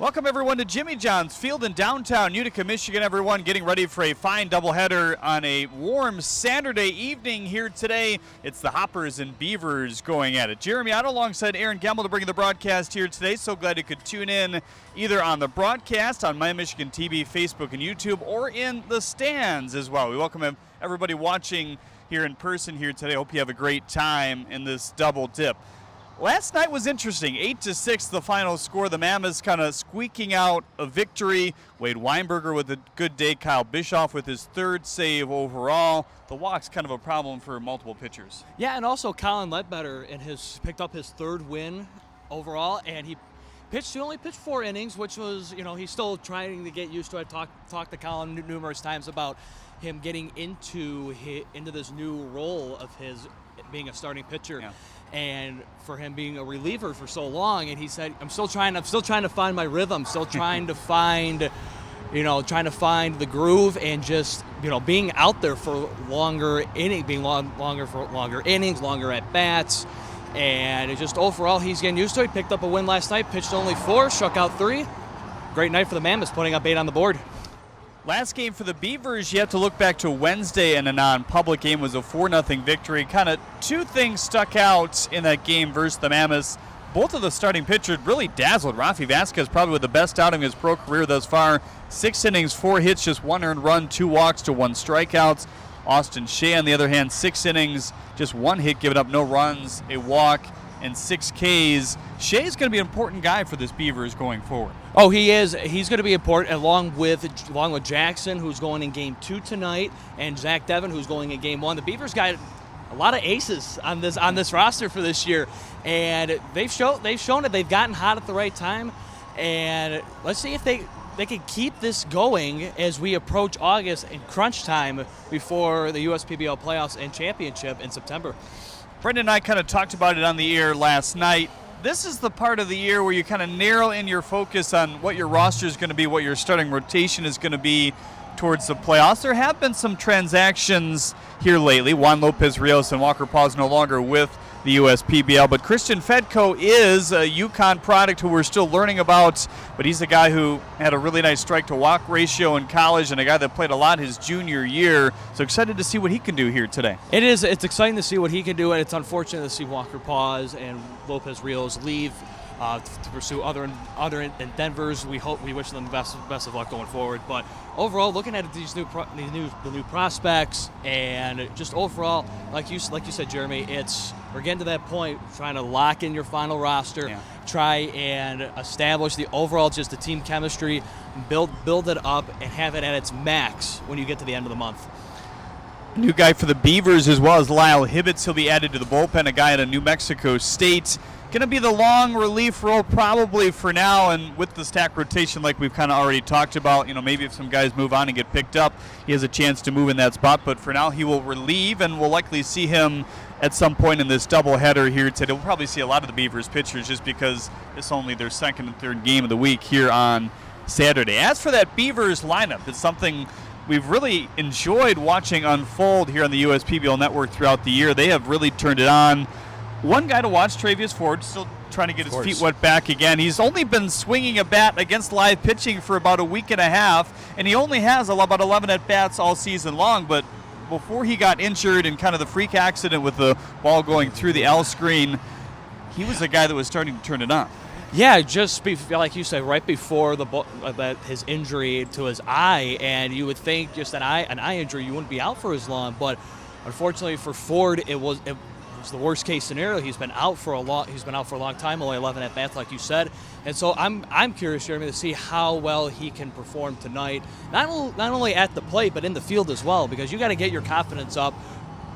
Welcome, everyone, to Jimmy John's Field in downtown Utica, Michigan. Everyone getting ready for a fine doubleheader on a warm Saturday evening here today. It's the Hoppers and Beavers going at it. Jeremy Otto alongside Aaron Gamble to bring you the broadcast here today. So glad you could tune in either on the broadcast on My Michigan TV, Facebook, and YouTube, or in the stands as well. We welcome everybody watching here in person here today. Hope you have a great time in this double dip. Last night was interesting. 8-6 the final score. The Mammoths kind of squeaking out a victory. Wade Weinberger with a good day. Kyle Bischoff with his third save overall. The walk's kind of a problem for multiple pitchers. Yeah, and also Colin Ledbetter picked up his third win overall, and he only pitched 4 innings, which was, he's still trying to get used to it. Talked to Colin numerous times about him getting into this new role of his being a starting pitcher. Yeah. And for him being a reliever for so long, and he said, I'm still trying to find my rhythm, still trying to find the groove, and just, being out there for longer innings, longer innings, longer at bats, and it just overall he's getting used to it. He picked up a win last night, pitched only 4, struck out 3. Great night for the Mammoths, putting up 8 on the board. Last game for the Beavers, you have to look back to Wednesday, and a non-public game was a 4-0 victory. Kind of two things stuck out in that game versus the Mammoths. Both of the starting pitchers really dazzled. Rafi Vasquez probably with the best outing of his pro career thus far. 6 innings, 4 hits, just 1 earned run, 2 walks to 1 strikeouts. Austin Shea, on the other hand, 6 innings, just 1 hit, giving up no runs, a walk, and 6 Ks. Shea's going to be an important guy for this Beavers going forward. Oh, he is. He's going to be important, along with Jackson, who's going in Game 2 tonight, and Zach Devin, who's going in Game 1. The Beavers got a lot of aces on this roster for this year, and they've shown that they've gotten hot at the right time. And let's see if they can keep this going as we approach August and crunch time before the USPBL playoffs and championship in September. Brendan and I kind of talked about it on the air last night. This is the part of the year where you kind of narrow in your focus on what your roster is going to be, what your starting rotation is going to be towards the playoffs. There have been some transactions here lately. Juan Lopez Rios and Walker Paws no longer with the USPBL, but Christian Fedko is a UConn product who we're still learning about, but he's a guy who had a really nice strike-to-walk ratio in college and a guy that played a lot his junior year, so excited to see what he can do here today. It is. It's exciting to see what he can do, and it's unfortunate to see Walker Paws and Lopez Rios leave to pursue other endeavors. We wish them the best of luck going forward. But overall, looking at these new prospects, and just overall, like you said, Jeremy, we're getting to that point, trying to lock in your final roster, try and establish the overall just the team chemistry, build it up, and have it at its max when you get to the end of the month. New guy for the Beavers as well as Lyle Hibbets. He'll be added to the bullpen, a guy out of New Mexico State. Going to be the long relief role probably for now, and with the stack rotation like we've kind of already talked about, maybe if some guys move on and get picked up, he has a chance to move in that spot, but for now he will relieve, and we'll likely see him at some point in this doubleheader here today. We'll probably see a lot of the Beavers pitchers just because it's only their second and third game of the week here on Saturday. As for that Beavers lineup, it's something we've really enjoyed watching unfold here on the USPBL network throughout the year. They have really turned it on. One guy to watch, Travius Ford, still trying to get his feet wet back again. He's only been swinging a bat against live pitching for about a week and a half, and he only has about 11 at-bats all season long, but before he got injured in kind of the freak accident with the ball going through the L screen, he was a guy that was starting to turn it on. Yeah, like you said, right before his injury to his eye, and you would think just an eye injury, you wouldn't be out for as long, but unfortunately for Ford, it was the worst case scenario. He's been out for a long time, only 11 at bats, like you said, and so I'm curious, Jeremy, to see how well he can perform tonight, not only at the plate but in the field as well, because you got to get your confidence up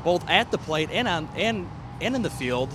both at the plate and in the field,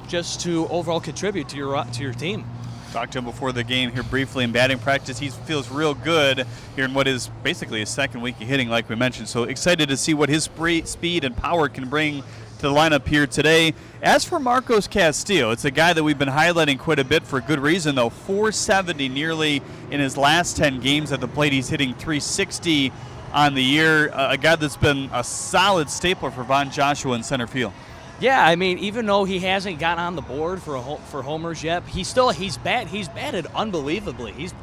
just to overall contribute to your team. Talked to him before the game here briefly in batting practice. He feels real good here in what is basically his second week of hitting, like we mentioned. So excited to see what his speed and power can bring to the lineup here today. As for Marcos Castillo, it's a guy that we've been highlighting quite a bit for good reason, though. 470 nearly in his last 10 games at the plate. He's hitting 360 on the year. A guy that's been a solid stapler for Von Joshua in center field. Yeah, I mean, even though he hasn't gotten on the board for homers yet, he's batted unbelievably. He's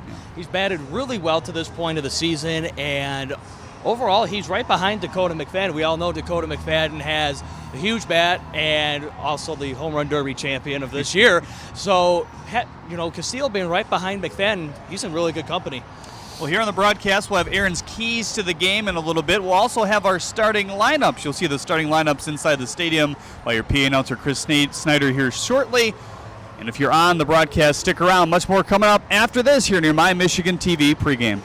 batted really well to this point of the season, and overall, he's right behind Dakota McFadden. We all know Dakota McFadden has a huge bat and also the home run derby champion of this year. So, Castillo being right behind McFadden, he's in really good company. Well, here on the broadcast, we'll have Aaron's keys to the game in a little bit. We'll also have our starting lineups. You'll see the starting lineups inside the stadium by your PA announcer, Chris Snyder, here shortly. And if you're on the broadcast, stick around. Much more coming up after this here near My Michigan TV pregame.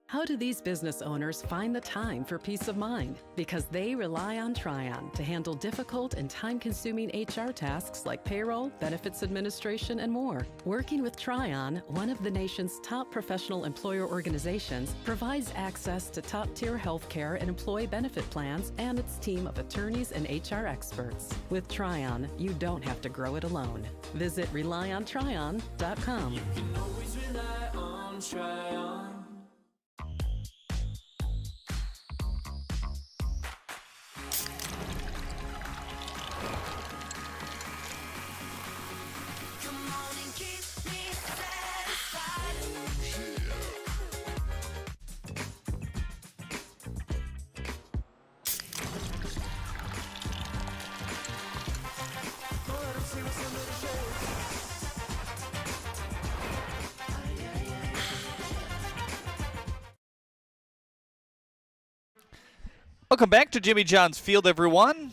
How do these business owners find the time for peace of mind? Because they rely on Tryon to handle difficult and time-consuming HR tasks like payroll, benefits administration, and more. Working with Tryon, one of the nation's top professional employer organizations, provides access to top-tier health care and employee benefit plans and its team of attorneys and HR experts. With Tryon, you don't have to grow it alone. Visit RelyOnTryon.com. You can always rely on Tryon. Welcome back to Jimmy John's Field, everyone.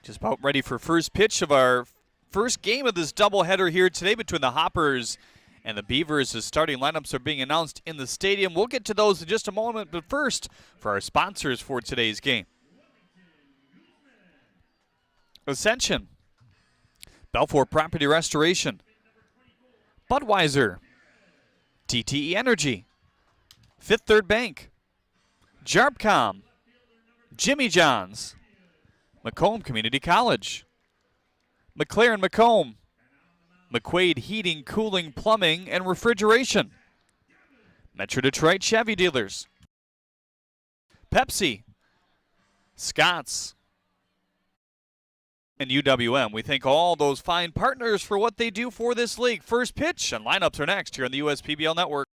Just about ready for first pitch of our first game of this doubleheader here today between the Hoppers and the Beavers. The starting lineups are being announced in the stadium. We'll get to those in just a moment, but first, for our sponsors for today's game. Ascension, Belfour Property Restoration, Budweiser, TTE Energy, Fifth Third Bank, Jarbcom, Jimmy John's, Macomb Community College, McLaren Macomb, McQuaid Heating, Cooling, Plumbing, and Refrigeration, Metro Detroit Chevy Dealers, Pepsi, Scott's, and UWM. We thank all those fine partners for what they do for this league. First pitch and lineups are next here on the USPBL Network.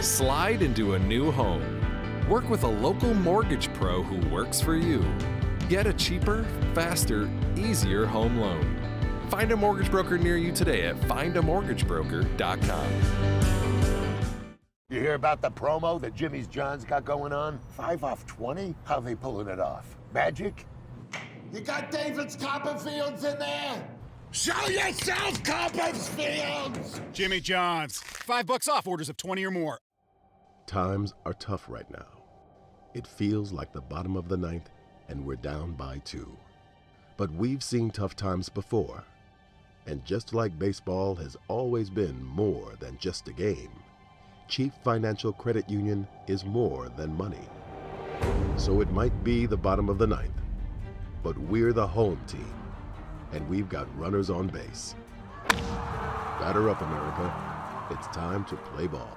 Slide into a new home. Work with a local mortgage pro who works for you. Get a cheaper, faster, easier home loan. Find a mortgage broker near you today at findamortgagebroker.com. You hear about the promo that Jimmy's John's got going on? 5 off 20? How they pulling it off? Magic? You got David's Copperfields in there? Show yourself, Copperfields! Jimmy John's. $5 off orders of 20 or more. Times are tough right now. It feels like the bottom of the ninth, and we're down by 2. But we've seen tough times before. And just like baseball has always been more than just a game, Chief Financial Credit Union is more than money. So it might be the bottom of the ninth, but we're the home team, and we've got runners on base. Batter up, America. It's time to play ball.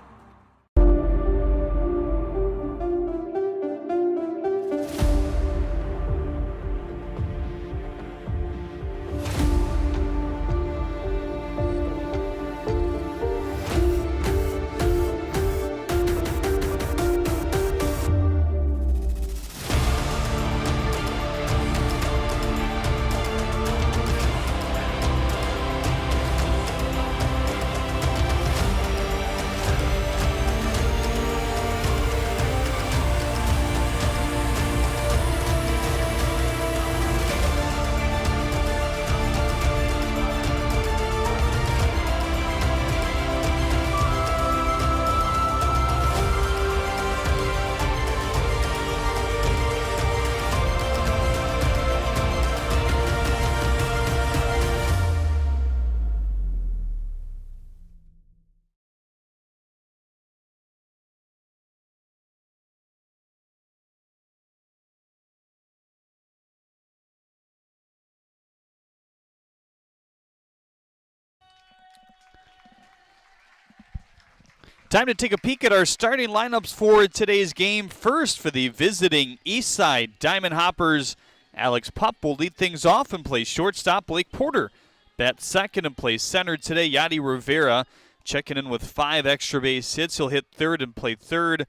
Time to take a peek at our starting lineups for today's game. First, for the visiting Eastside Diamond Hoppers, Alex Pupp will lead things off and play shortstop. Blake Porter bats second and plays center today. Yadi Rivera checking in with 5 extra base hits. He'll hit third and play third.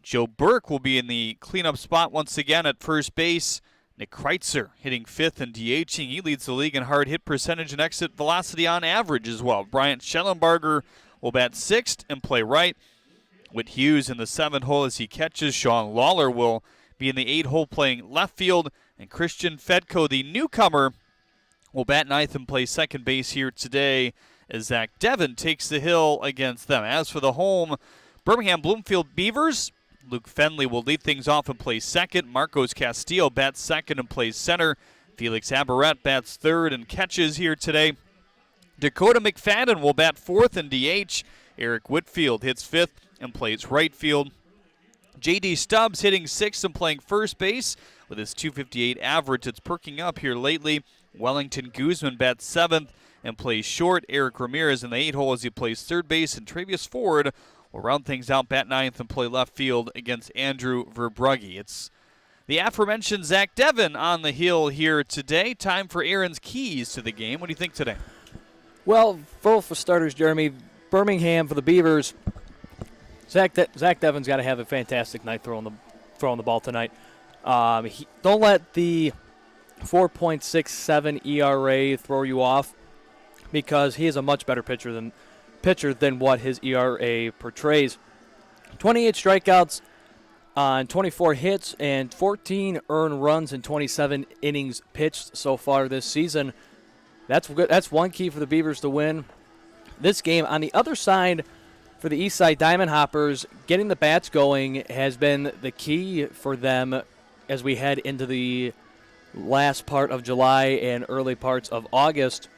Joe Burke will be in the cleanup spot once again at first base. Nick Kreitzer hitting fifth and DHing. He leads the league in hard hit percentage and exit velocity on average as well. Bryant Schellenbarger will bat sixth and play right. Whit Hughes in the 7th hole as he catches. Sean Lawler will be in the 8th hole playing left field. And Christian Fedko, the newcomer, will bat ninth and play second base here today as Zach Devon takes the hill against them. As for the home, Birmingham Bloomfield Beavers, Luke Fenley will lead things off and play second. Marcos Castillo bats second and plays center. Felix Aberrett bats third and catches here today. Dakota McFadden will bat fourth and DH. Eric Whitfield hits fifth and plays right field. J.D. Stubbs hitting sixth and playing first base with his .258 average. It's perking up here lately. Wellington Guzman bats seventh and plays short. Eric Ramirez in the 8th hole as he plays third base. And Travius Ford will round things out, bat ninth and play left field against Andrew Verbragi. It's the aforementioned Zach Devon on the hill here today. Time for Aaron's keys to the game. What do you think today? Well, for starters, Jeremy, Birmingham for the Beavers, Zach Devon's got to have a fantastic night throwing the ball tonight. Don't let the 4.67 ERA throw you off, because he is a much better pitcher than what his ERA portrays. 28 strikeouts on 24 hits and 14 earned runs in 27 innings pitched so far this season. That's good. That's one key for the Beavers to win this game. On the other side, for the Eastside Diamond Hoppers, getting the bats going has been the key for them as we head into the last part of July and early parts of August.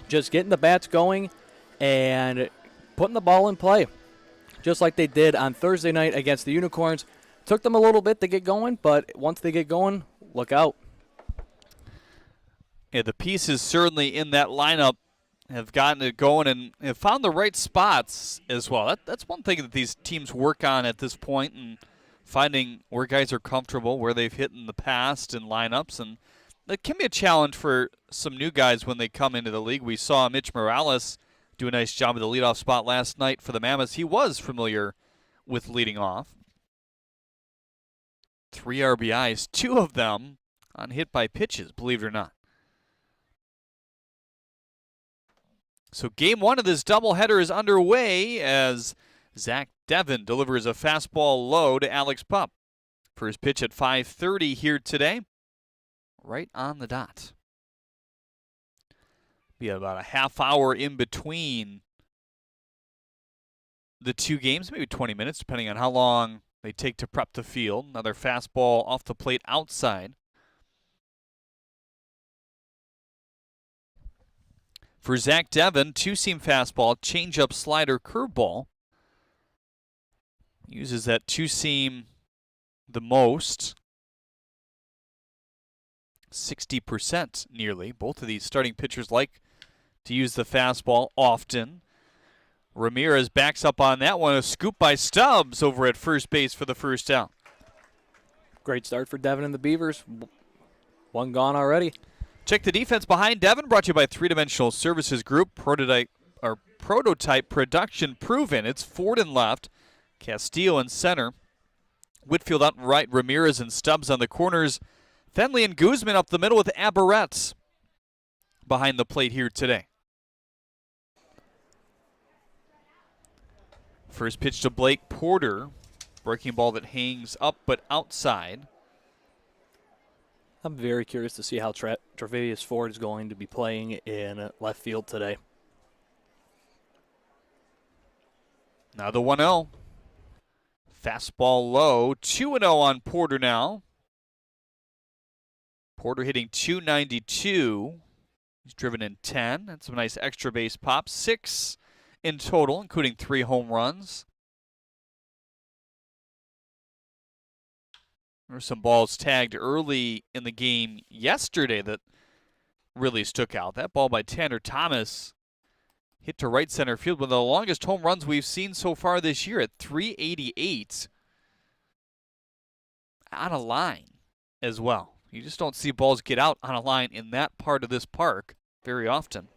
Just getting the bats going and putting the ball in play, just like they did on Thursday night against the Unicorns. Took them a little bit to get going, but once they get going, look out. Yeah, the pieces certainly in that lineup have gotten it going and have found the right spots as well. That's one thing that these teams work on at this point, and finding where guys are comfortable, where they've hit in the past in lineups. And that can be a challenge for some new guys when they come into the league. We saw Mitch Morales do a nice job of the leadoff spot last night for the Mammoths. He was familiar with leading off. 3 RBIs, 2 of them on hit by pitches, believe it or not. So game 1 of this doubleheader is underway as Zach Devin delivers a fastball low to Alex Pup. First pitch at 5:30 here today, right on the dot. Be about a half hour in between the two games, maybe 20 minutes, depending on how long they take to prep the field. Another fastball off the plate outside. For Zach Devin, two-seam fastball, changeup, slider, curveball. Uses that two-seam the most. 60% nearly. Both of these starting pitchers like to use the fastball often. Ramirez backs up on that one. A scoop by Stubbs over at first base for the first out. Great start for Devin and the Beavers. One gone already. Check the defense behind Devin, brought to you by Three Dimensional Services Group. Prototype production proven. It's Ford in left, Castillo in center, Whitfield out and right, Ramirez and Stubbs on the corners, Fenley and Guzman up the middle with Aberretz behind the plate here today. First pitch to Blake Porter. Breaking ball that hangs up but outside. I'm very curious to see how Tre'Vius Ford is going to be playing in left field today. Now the 1-0. Fastball low. 2-0 on Porter now. Porter hitting .292. He's driven in 10. That's some nice extra base pops. 6 in total, including 3 home runs. There were some balls tagged early in the game yesterday that really stuck out. That ball by Tanner Thomas hit to right center field, one of the longest home runs we've seen so far this year at 388 on a line as well. You just don't see balls get out on a line in that part of this park very often.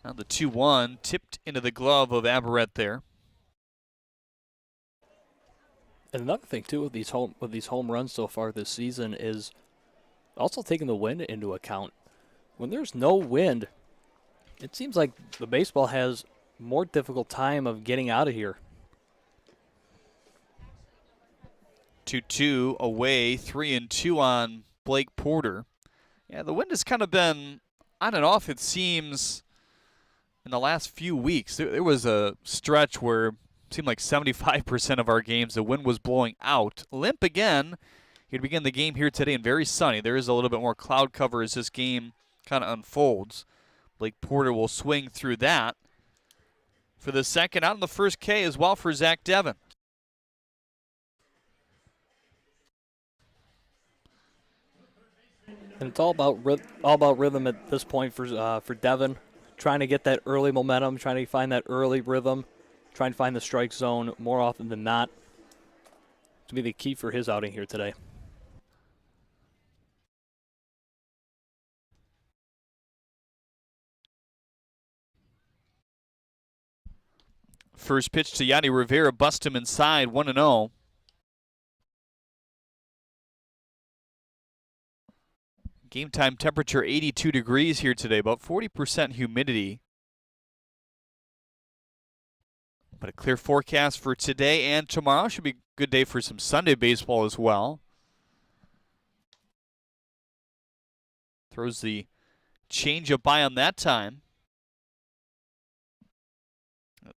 Now the 2-1 tipped into the glove of Aberretz there. And another thing too with these home runs so far this season is also taking the wind into account. When there's no wind, it seems like the baseball has more difficult time of getting out of here. 2-2 away, 3-2 on Blake Porter. Yeah, the wind has kind of been on and off, it seems, in the last few weeks. There was a stretch where it seemed like 75% of our games the wind was blowing out. Limp again. He'd begin the game here today and very sunny. There is a little bit more cloud cover as this game kind of unfolds. Blake Porter will swing through that for the second out in the first K as well for Zach Devin. And it's all about rhythm at this point for Devin. Trying to get that early momentum, trying to find that early rhythm, trying to find the strike zone more often than not. To be the key for his outing here today. First pitch to Yanni Rivera, bust him inside, 1-0. Game time temperature 82 degrees here today, about 40% humidity. But a clear forecast for today and tomorrow. Should be a good day for some Sunday baseball as well. Throws the changeup by on that time.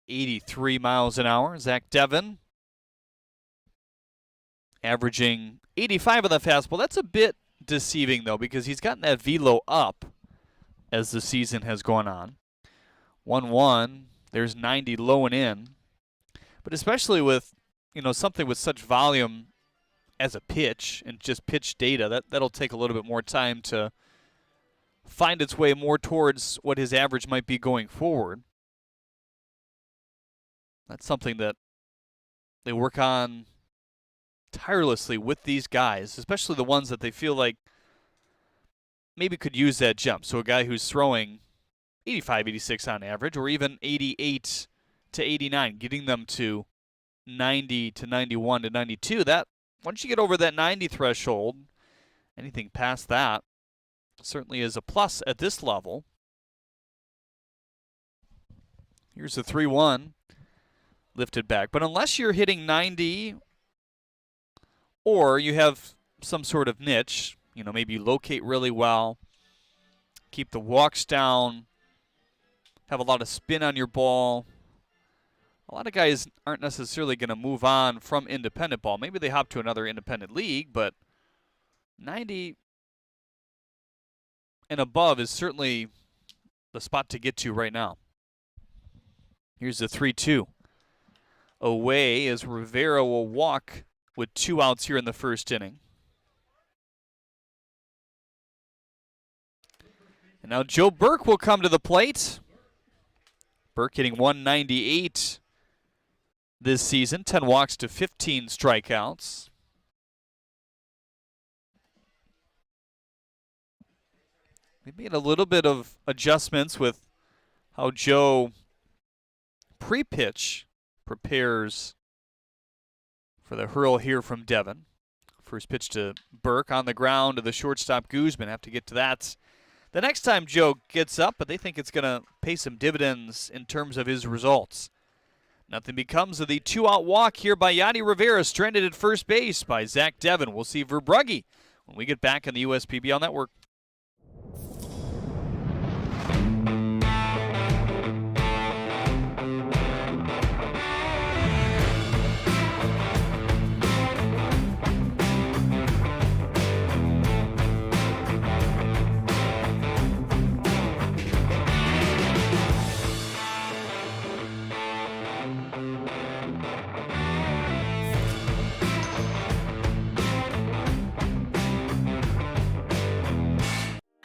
83 miles an hour. Zach Devin averaging 85 of the fastball. That's a bit deceiving, though, because he's gotten that velo up as the season has gone on. 1-1. There's 90 low and in. But especially with, something with such volume as a pitch and just pitch data, that'll take a little bit more time to find its way more towards what his average might be going forward. That's something that they work on tirelessly with these guys, especially the ones that they feel like maybe could use that jump. So a guy who's throwing 85, 86 on average, or even 88 to 89, getting them to 90 to 91 to 92. That once you get over that 90 threshold, anything past that certainly is a plus at this level. Here's the 3-1. lifted back. But unless you're hitting 90 or you have some sort of niche, maybe you locate really well, keep the walks down, have a lot of spin on your ball, a lot of guys aren't necessarily going to move on from independent ball. Maybe they hop to another independent league, but 90 and above is certainly the spot to get to right now. Here's the 3-2. Away as Rivera will walk with 2 outs here in the first inning. And now Joe Burke will come to the plate. Burke hitting 198 this season, 10 walks to 15 strikeouts. They made a little bit of adjustments with how Joe pre-pitch prepares for the hurl here from Devon. First pitch to Burke on the ground to the shortstop Guzman. Have to get to that the next time Joe gets up, but they think it's going to pay some dividends in terms of his results. Nothing becomes of the 2-out walk here by Yadi Rivera, stranded at first base by Zach Devon. We'll see Verbragi when we get back on the USPBL Network.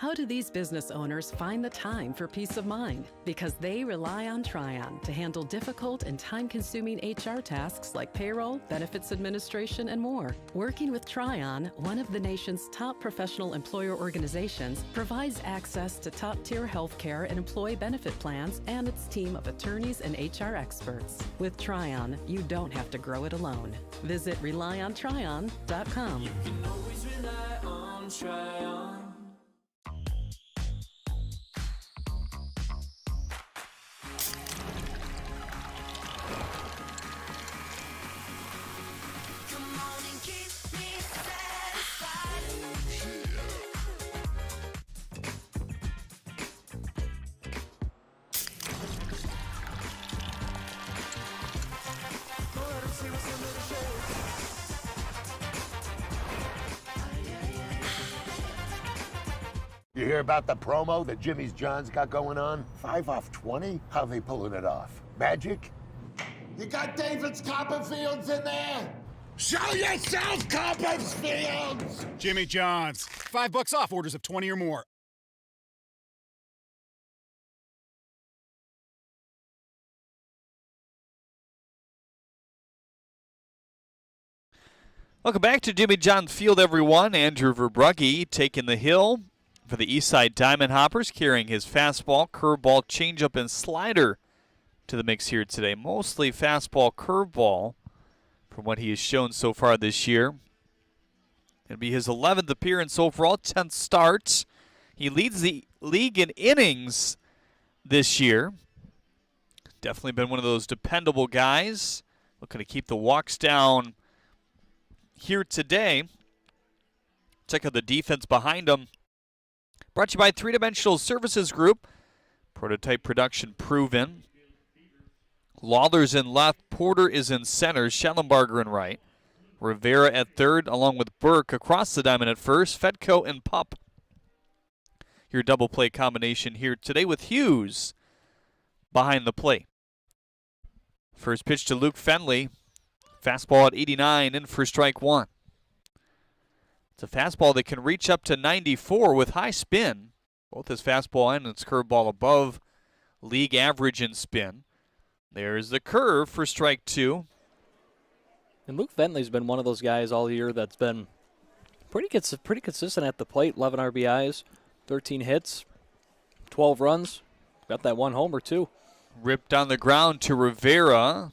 How do these business owners find the time for peace of mind? Because they rely on Tryon to handle difficult and time-consuming HR tasks like payroll, benefits administration, and more. Working with Tryon, one of the nation's top professional employer organizations, provides access to top-tier health care and employee benefit plans and its team of attorneys and HR experts. With Tryon, you don't have to grow it alone. Visit RelyOnTryon.com. You can always rely on Tryon. You hear about the promo that Jimmy's John's got going on? 5 off 20? How they pulling it off? Magic? You got David's Copperfields in there? Show yourself, Copperfields! Jimmy John's. $5 off orders of 20 or more. Welcome back to Jimmy John Field, everyone. Andrew Verbragi taking the hill for the Eastside Diamond Hoppers, carrying his fastball, curveball, changeup, and slider to the mix here today. Mostly fastball, curveball from what he has shown so far this year. It'll be his 11th appearance overall, 10th start. He leads the league in innings this year. Definitely been one of those dependable guys. Looking to keep the walks down here today. Check out the defense behind him. Brought to you by Three Dimensional Services Group. Prototype production proven. Lawler's in left. Porter is in center. Schellenbarger in right. Rivera at third, along with Burke across the diamond at first. Fedko and Pup. Your double play combination here today with Hughes behind the plate. First pitch to Luke Fenley. Fastball at 89 in for strike one. It's a fastball that can reach up to 94 with high spin. Both his fastball and his curveball above league average in spin. There's the curve for strike two. And Luke Fenley's been one of those guys all year that's been pretty consistent at the plate. 11 RBIs, 13 hits, 12 runs. Got that one homer too. Ripped on the ground to Rivera.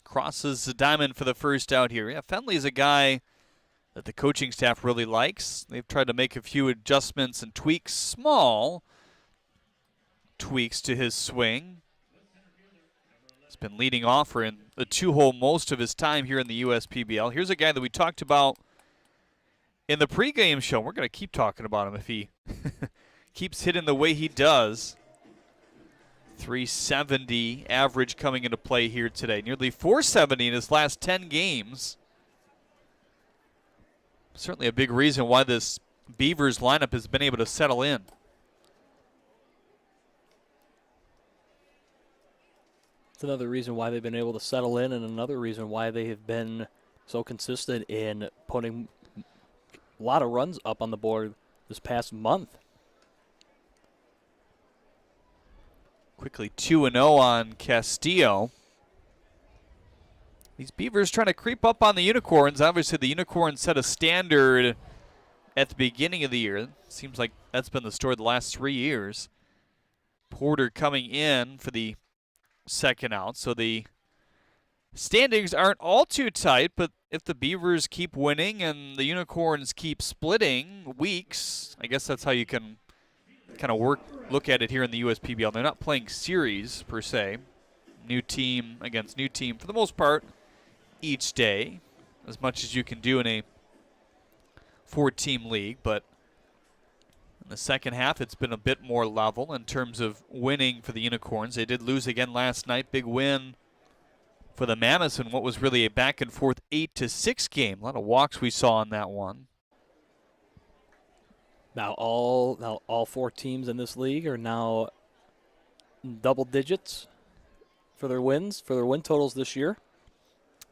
Crosses the diamond for the first out here. Yeah, Fenley's a guy that the coaching staff really likes. They've tried to make a few adjustments and tweaks, small tweaks to his swing. been leading off for in the 2-hole most of his time here in the USPBL. Here's a guy that we talked about in the pregame show. We're going to keep talking about him if he keeps hitting the way he does. 370 average coming into play here today. Nearly 470 in his last 10 games. Certainly a big reason why this Beavers lineup has been able to settle in. It's another reason why they've been able to settle in, and another reason why they have been so consistent in putting a lot of runs up on the board this past month. Quickly 2-0 on Castillo. These Beavers trying to creep up on the Unicorns. Obviously, the Unicorns set a standard at the beginning of the year. Seems like that's been the story the last 3 years. Porter coming in for the second out. So the standings aren't all too tight, but if the Beavers keep winning and the Unicorns keep splitting weeks, I guess that's how you can kind of look at it here in the USPBL. They're not playing series per se. New team against new team for the most part each day, as much as you can do in a 4-team league, but in the second half it's been a bit more level in terms of winning for the Unicorns. They did lose again last night. Big win for the Mammoths in what was really a back and forth 8-6 game. A lot of walks we saw in that one. Now all 4 teams in this league are now double digits for their wins, for their win totals this year.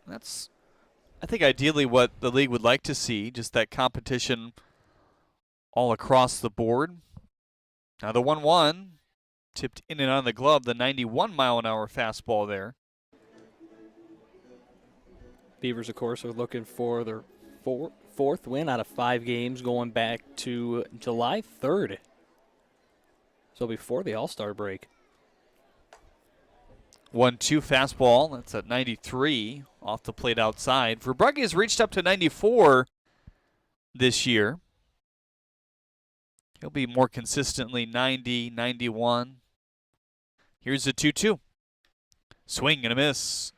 That's, I think, ideally what the league would like to see, just that competition all across the board. Now the 1-1 tipped in and on the glove, the 91-mile-an-hour fastball there. Beavers, of course, are looking for their fourth win out of 5 games going back to July 3rd. So before the All-Star break. 1-2 fastball. That's at 93 off the plate outside. Verbragi has reached up to 94 this year. He'll be more consistently 90, 91. Here's the 2-2. Swing and a miss.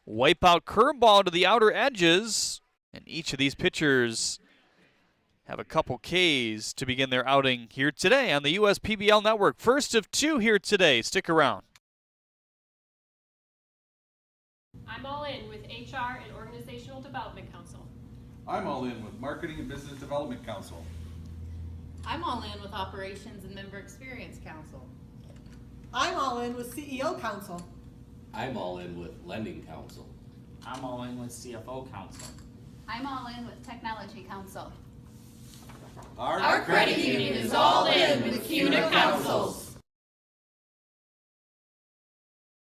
Wipeout curveball to the outer edges. And each of these pitchers have a couple Ks to begin their outing here today on the USPBL Network. First of 2 here today. Stick around. I'm all in with HR and Organizational Development Council. I'm all in with Marketing and Business Development Council. I'm all in with Operations and Member Experience Council. I'm all in with CEO Council. I'm all in with Lending Council. I'm all in with CFO Council. I'm all in with Technology Council. Our credit union is all in with CUNA Councils.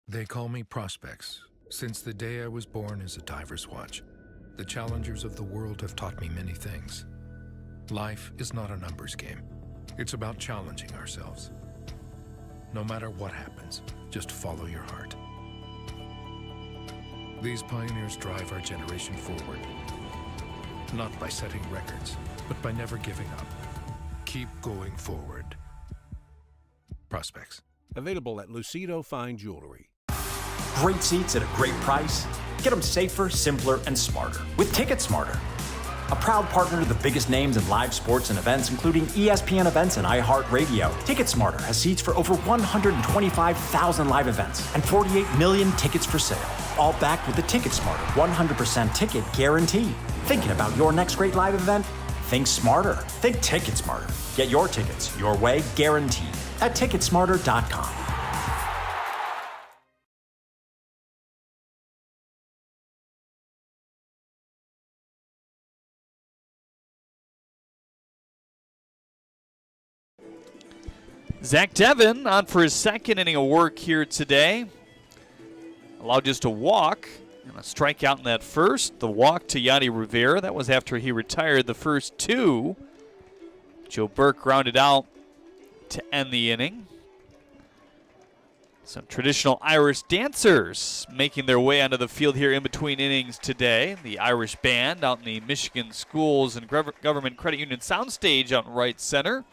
They call me Prospects. Since the day I was born as a diver's watch, the challengers of the world have taught me many things. Life is not a numbers game. It's about challenging ourselves. No matter what happens, just follow your heart. These pioneers drive our generation forward, not by setting records, but by never giving up. Keep going forward. Prospects. Available at Lucido Fine Jewelry. Great seats at a great price. Get them safer, simpler, and smarter with TicketSmarter. A proud partner to the biggest names in live sports and events, including ESPN events and iHeartRadio. TicketSmarter has seats for over 125,000 live events and 48 million tickets for sale. All backed with the TicketSmarter 100% ticket guarantee. Thinking about your next great live event? Think smarter. Think TicketSmarter. Get your tickets your way, guaranteed, at TicketSmarter.com. Zach Devin on for his second inning of work here today. Allowed just a walk and a strikeout in that first. The walk to Yadi Rivera. That was after he retired the first 2. Joe Burke grounded out to end the inning. Some traditional Irish dancers making their way onto the field here in between innings today. The Irish Band out in the Michigan Schools and Government Credit Union Soundstage out in right center.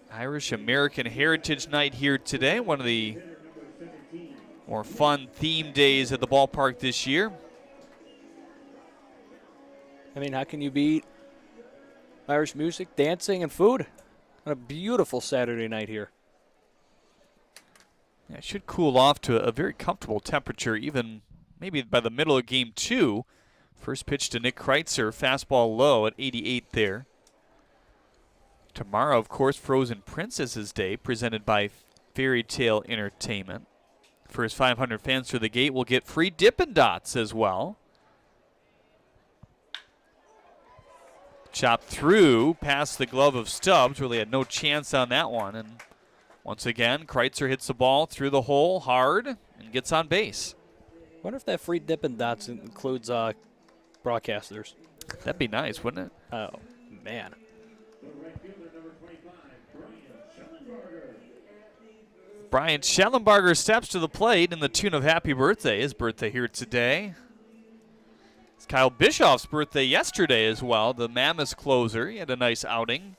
Irish American Heritage Night here today. One of the More fun theme days at the ballpark this year. I mean, how can you beat Irish music, dancing, and food on a beautiful Saturday night here? Yeah, it should cool off to a very comfortable temperature, even maybe by the middle of game 2. First pitch to Nick Kreitzer, fastball low at 88 there. Tomorrow, of course, Frozen Princesses Day, presented by Fairy Tale Entertainment. First 500 fans through the gate will get free Dippin' Dots as well. Chopped through, past the glove of Stubbs. Really had no chance on that one. And once again, Kreitzer hits the ball through the hole hard and gets on base. Wonder if that free Dippin' Dots includes broadcasters. That'd be nice, wouldn't it? Oh, man. Bryant Schellenbarger steps to the plate in the tune of Happy Birthday. His birthday here today. It's Kyle Bischoff's birthday yesterday as well, the Mammoth closer. He had a nice outing,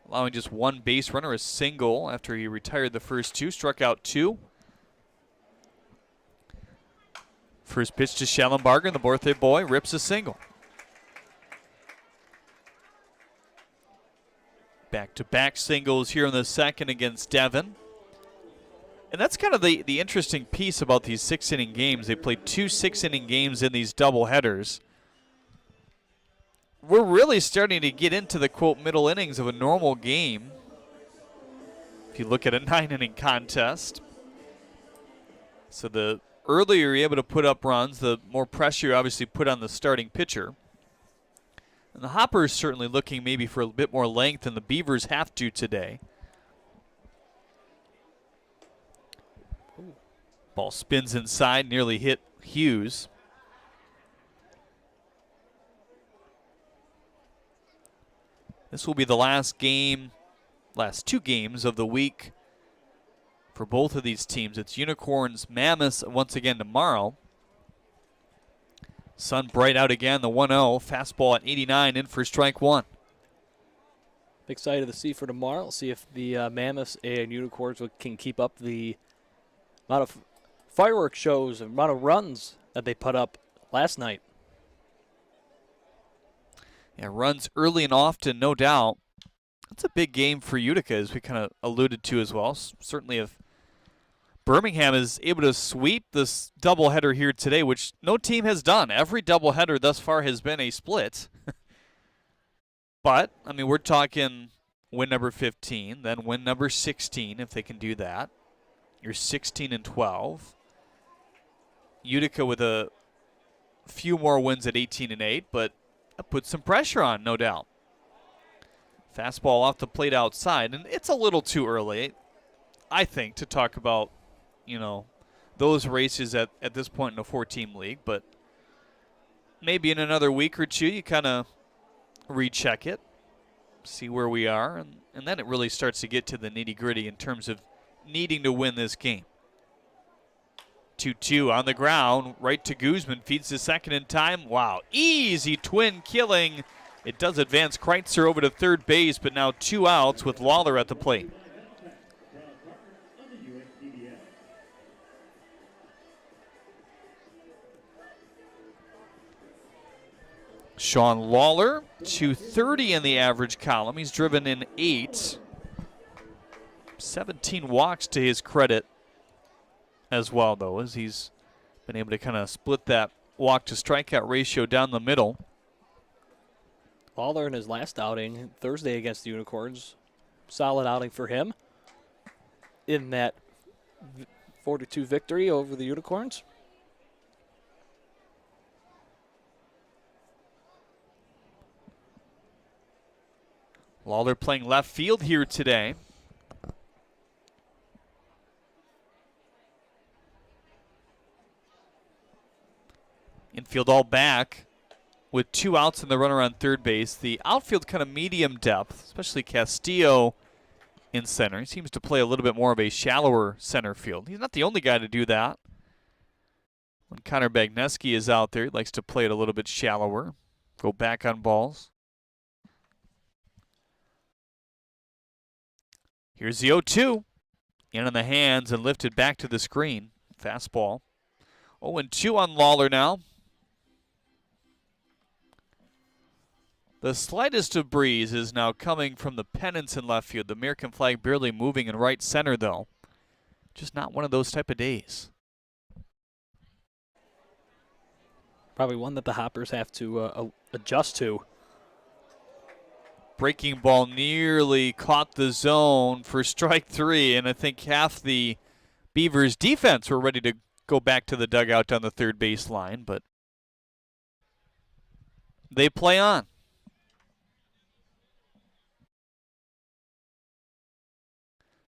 allowing just one base runner, a single, after he retired the first 2, struck out 2. First pitch to Schellenbarger, and the birthday boy rips a single. Back-to-back singles here in the second against Devon. And that's kind of the interesting piece about these 6-inning games. They played 2 6-inning games in these doubleheaders. We're really starting to get into the, quote, middle innings of a normal game. If you look at a 9-inning contest. So the earlier you're able to put up runs, the more pressure you obviously put on the starting pitcher. And the Hopper is certainly looking maybe for a bit more length than the Beavers have to today. Ball spins inside, nearly hit Hughes. This will be the last 2 games of the week for both of these teams. It's Unicorns, Mammoths once again tomorrow. Sun bright out again, the 1-0. Fastball at 89, in for strike 1. Excited to see for tomorrow. We'll see if the Mammoths and Unicorns can keep up the amount of fireworks shows and amount of runs that they put up last night. Yeah, runs early and often, no doubt. That's a big game for Utica, as we kind of alluded to as well. Certainly if Birmingham is able to sweep this doubleheader here today, which no team has done. Every doubleheader thus far has been a split. But, I mean, we're talking win number 15, then win number 16 if they can do that. You're 16-12. Utica with a few more wins at 18-8, but that puts some pressure on, no doubt. Fastball off the plate outside, and it's a little too early, I think, to talk about, those races at this point in a 4-team league, but maybe in another week or 2 you kind of recheck it, see where we are, and then it really starts to get to the nitty-gritty in terms of needing to win this game. 2-2 on the ground, right to Guzman, feeds the second in time. Wow, easy twin killing. It does advance Kreitzer over to third base, but now 2 outs with Lawler at the plate. Sean Lawler, 230 in the average column. He's driven in 8. 17 walks to his credit as well, though, as he's been able to kind of split that walk to strikeout ratio down the middle. Lawler in his last outing Thursday against the Unicorns, solid outing for him in that 4-2 victory over the Unicorns. Lawler playing left field here today. Infield all back with 2 outs and the runner on third base. The outfield kind of medium depth, especially Castillo in center. He seems to play a little bit more of a shallower center field. He's not the only guy to do that. When Connor Bagneski is out there, he likes to play it a little bit shallower, go back on balls. Here's the 0-2. In on the hands and lifted back to the screen. Fastball. 0-2 on Lawler now. The slightest of breeze is now coming from the pennants in left field. The American flag barely moving in right center, though. Just not one of those type of days. Probably one that the Hoppers have to adjust to. Breaking ball nearly caught the zone for strike 3, and I think half the Beavers defense were ready to go back to the dugout down the third baseline, but they play on.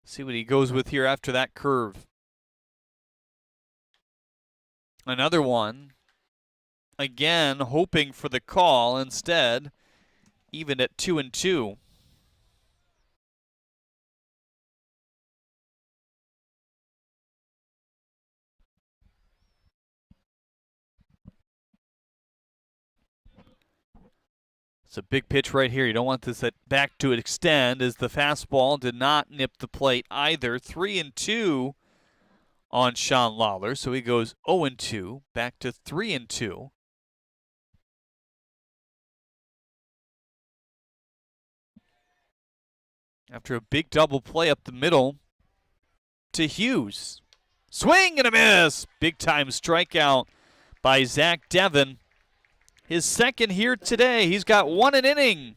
See what he goes with here after that curve. Another one. Again, hoping for the call. Instead, even at 2-2. It's a big pitch right here. You don't want this at back to extend, as the fastball did not nip the plate either. 3-2 on Sean Lawler, so he goes 0-2, back to 3-2. After a big double play up the middle to Hughes. Swing and a miss! Big time strikeout by Zach Devon. His second here today. He's got 1 an inning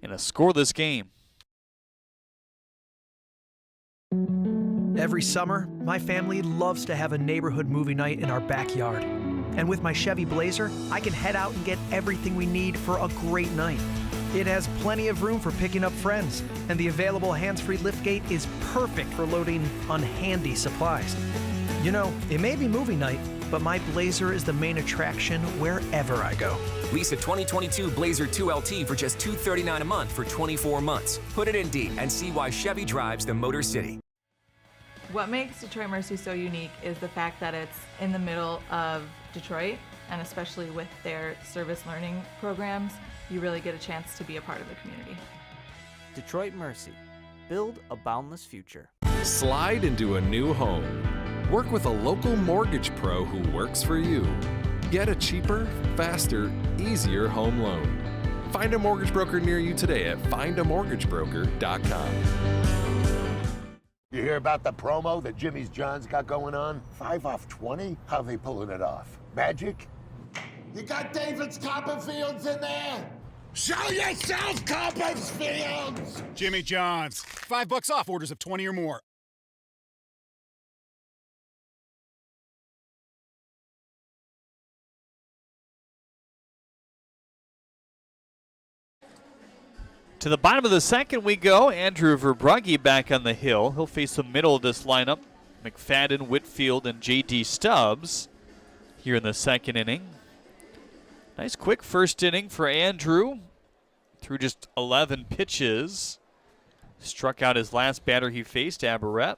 in a scoreless game. Every summer, my family loves to have a neighborhood movie night in our backyard. And with my Chevy Blazer, I can head out and get everything we need for a great night. It has plenty of room for picking up friends, and the available hands-free liftgate is perfect for loading unhandy supplies. You know, it may be movie night, but my Blazer is the main attraction wherever I go. Lease a 2022 Blazer 2LT for just $239 a month for 24 months. Put it in D and see why Chevy drives the Motor City. What makes Detroit Mercy so unique is the fact that it's in the middle of Detroit, and especially with their service learning programs, you really get a chance to be a part of the community. Detroit Mercy. Build a boundless future. Slide into a new home. Work with a local mortgage pro who works for you. Get a cheaper, faster, easier home loan. Find a mortgage broker near you today at findamortgagebroker.com. You hear about the promo that Jimmy's John's got going on? 5 off 20? How they pulling it off? Magic? You got David's Copperfields in there? Show yourself, Copperfields! Jimmy John's. $5 off orders of 20 or more. To the bottom of the second we go. Andrew Verbragi back on the hill. He'll face the middle of this lineup. McFadden, Whitfield, and J.D. Stubbs here in the second inning. Nice quick first inning for Andrew. Through just 11 pitches. Struck out his last batter he faced, Aberrett.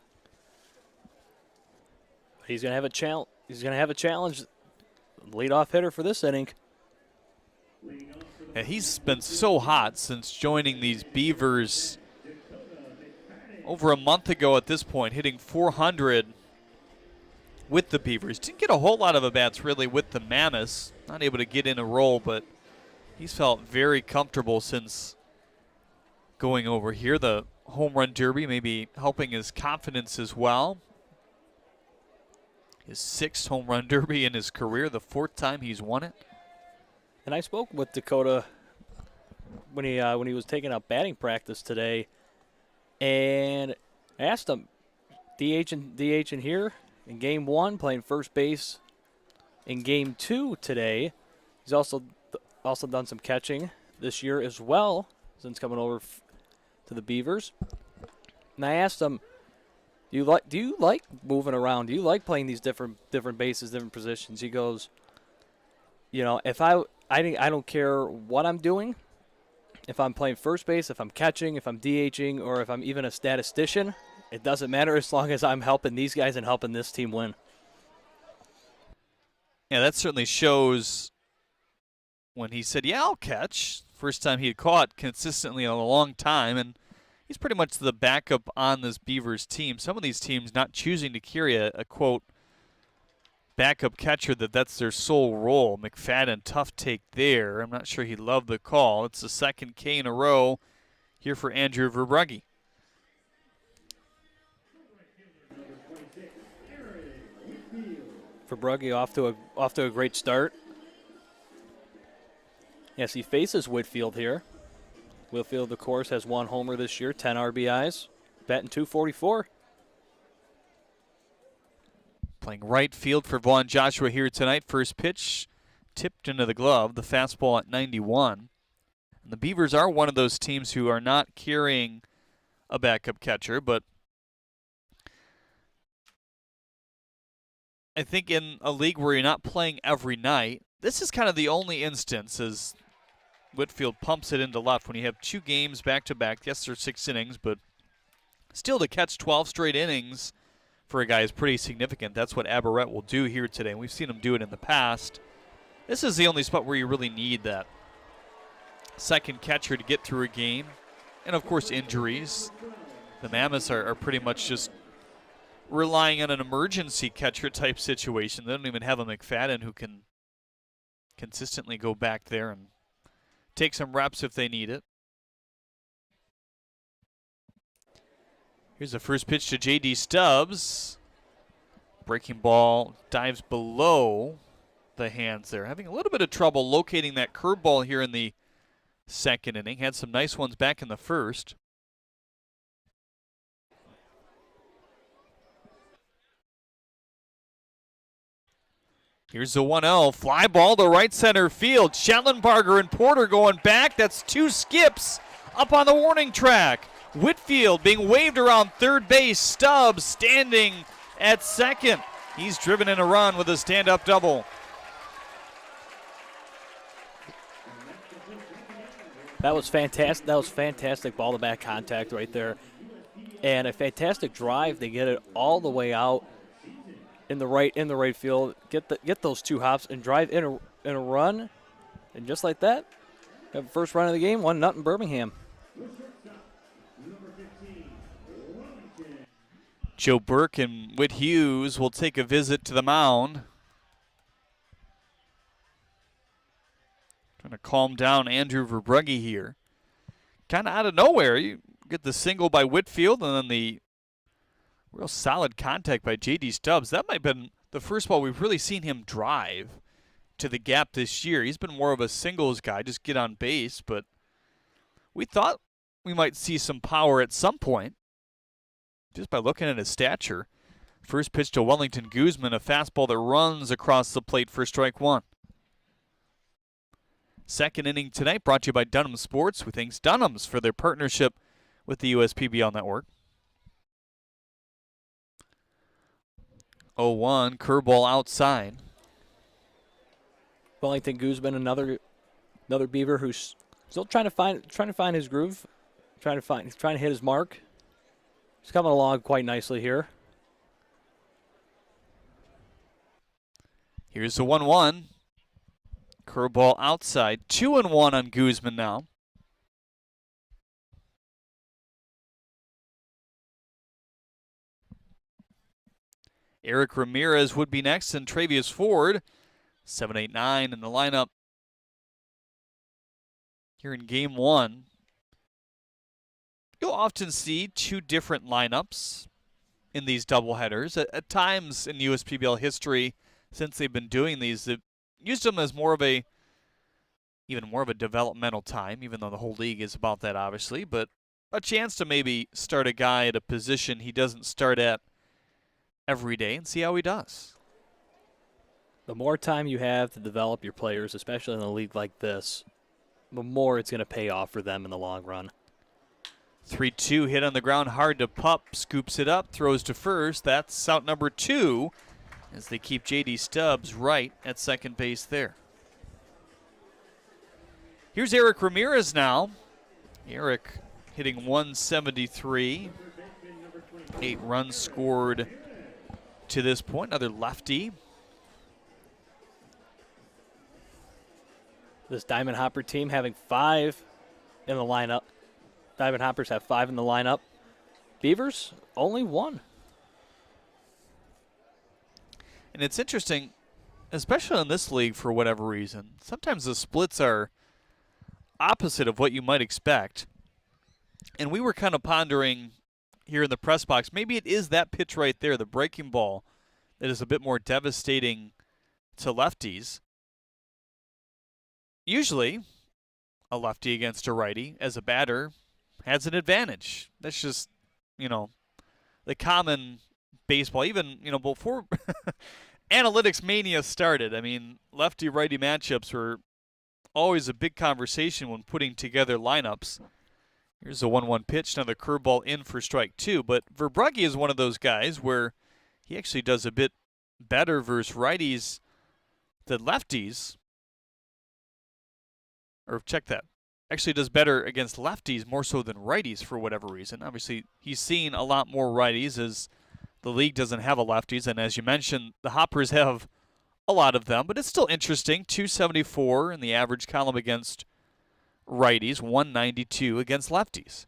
He's going to have a challenge. He's going to have a challenge. Leadoff hitter for this inning. Yeah, he's been so hot since joining these Beavers over a month ago at this point, hitting .400 with the Beavers. Didn't get a whole lot of at-bats really with the Mammoths. Not able to get in a role, but he's felt very comfortable since going over here. The home run derby maybe helping his confidence as well. His 6th home run derby in his career, the 4th time he's won it. And I spoke with Dakota when he was taking up batting practice today, and I asked him, DH in here in Game 1, playing first base in Game 2 today. He's also done some catching this year as well since coming over to the Beavers. And I asked him, do you like moving around? Do you like playing these different bases, different positions? He goes, you know, if I don't care what I'm doing. If I'm playing first base, if I'm catching, if I'm DHing, or if I'm even a statistician, it doesn't matter as long as I'm helping these guys and helping this team win. Yeah, that certainly shows when he said, yeah, I'll catch. First time he had caught consistently in a long time, and he's pretty much the backup on this Beavers team. Some of these teams not choosing to carry a quote, backup catcher that's their sole role. McFadden, tough take there. I'm not sure he loved the call. It's the second K in a row here for Andrew Verbragi. Verbragi off to a great start. Yes, he faces Whitfield here. Whitfield, of course, has 1 homer this year, 10 RBIs, batting .244. Playing right field for Vaughn Joshua here tonight. First pitch tipped into the glove, the fastball at 91. And the Beavers are one of those teams who are not carrying a backup catcher, but I think in a league where you're not playing every night, this is kind of the only instance as Whitfield pumps it into left when you have 2 games back-to-back. Yes, they're 6 innings, but still to catch 12 straight innings for a guy is pretty significant. That's what Aberrett will do here today. We've seen him do it in the past. This is the only spot where you really need that second catcher to get through a game. And, of course, injuries. The Mammoths are pretty much just relying on an emergency catcher type situation. They don't even have a McFadden who can consistently go back there and take some reps if they need it. Here's the first pitch to J.D. Stubbs. Breaking ball dives below the hands there. Having a little bit of trouble locating that curveball here in the second inning. Had some nice ones back in the first. Here's the 1-0. Fly ball to right center field. Schellenbarger and Porter going back. That's 2 skips up on the warning track. Whitfield being waved around third base. Stubbs standing at second. He's driven in a run with a stand-up double. That was fantastic. That was fantastic ball-to-back contact right there. And a fantastic drive. They get it all the way out in the right field. Get those 2 hops and drive in a run. And just like that, have the first run of the game, 1-0 Birmingham. Joe Burke and Whit Hughes will take a visit to the mound. Trying to calm down Andrew Verbragi here. Kind of out of nowhere. You get the single by Whitfield and then the real solid contact by J.D. Stubbs. That might have been the first ball we've really seen him drive to the gap this year. He's been more of a singles guy, just get on base, but we thought we might see some power at some point. Just by looking at his stature. First pitch to Wellington Guzman, a fastball that runs across the plate for strike 1. Second inning tonight brought to you by Dunham Sports. We thank Dunham's for their partnership with the USPBL network. 0-1, curveball outside. Wellington Guzman, another Beaver who's still trying to find his groove, trying to hit his mark. He's coming along quite nicely here. Here's the 1-1. Curveball outside. 2-1 on Guzman now. Eric Ramirez would be next, and Travius Ford, 7, 8, 9 in the lineup here in Game 1. You'll often see 2 different lineups in these doubleheaders. At times in USPBL history, since they've been doing these, they've used them as even more of a developmental time, even though the whole league is about that, obviously, but a chance to maybe start a guy at a position he doesn't start at every day and see how he does. The more time you have to develop your players, especially in a league like this, the more it's going to pay off for them in the long run. 3-2 hit on the ground, hard to pup, scoops it up, throws to first. That's out number 2 as they keep J.D. Stubbs right at second base there. Here's Eric Ramirez now. Eric hitting 173. 8 runs scored to this point. Another lefty. This Diamond Hopper team having 5 in the lineup. Diamond Hoppers have 5 in the lineup. Beavers, only 1. And it's interesting, especially in this league for whatever reason, sometimes the splits are opposite of what you might expect. And we were kind of pondering here in the press box, maybe it is that pitch right there, the breaking ball, that is a bit more devastating to lefties. Usually, a lefty against a righty as a batter has an advantage. That's just, the common baseball. Even, before analytics mania started, I mean, lefty-righty matchups were always a big conversation when putting together lineups. Here's a 1-1 pitch, another curveball in for strike 2. But Verbragi is one of those guys where he actually does a bit better versus righties than lefties. Or check that. Actually does better against lefties more so than righties for whatever reason. Obviously, he's seen a lot more righties as the league doesn't have a lefties. And as you mentioned, the Hoppers have a lot of them. But it's still interesting. 274 in the average column against righties, 192 against lefties.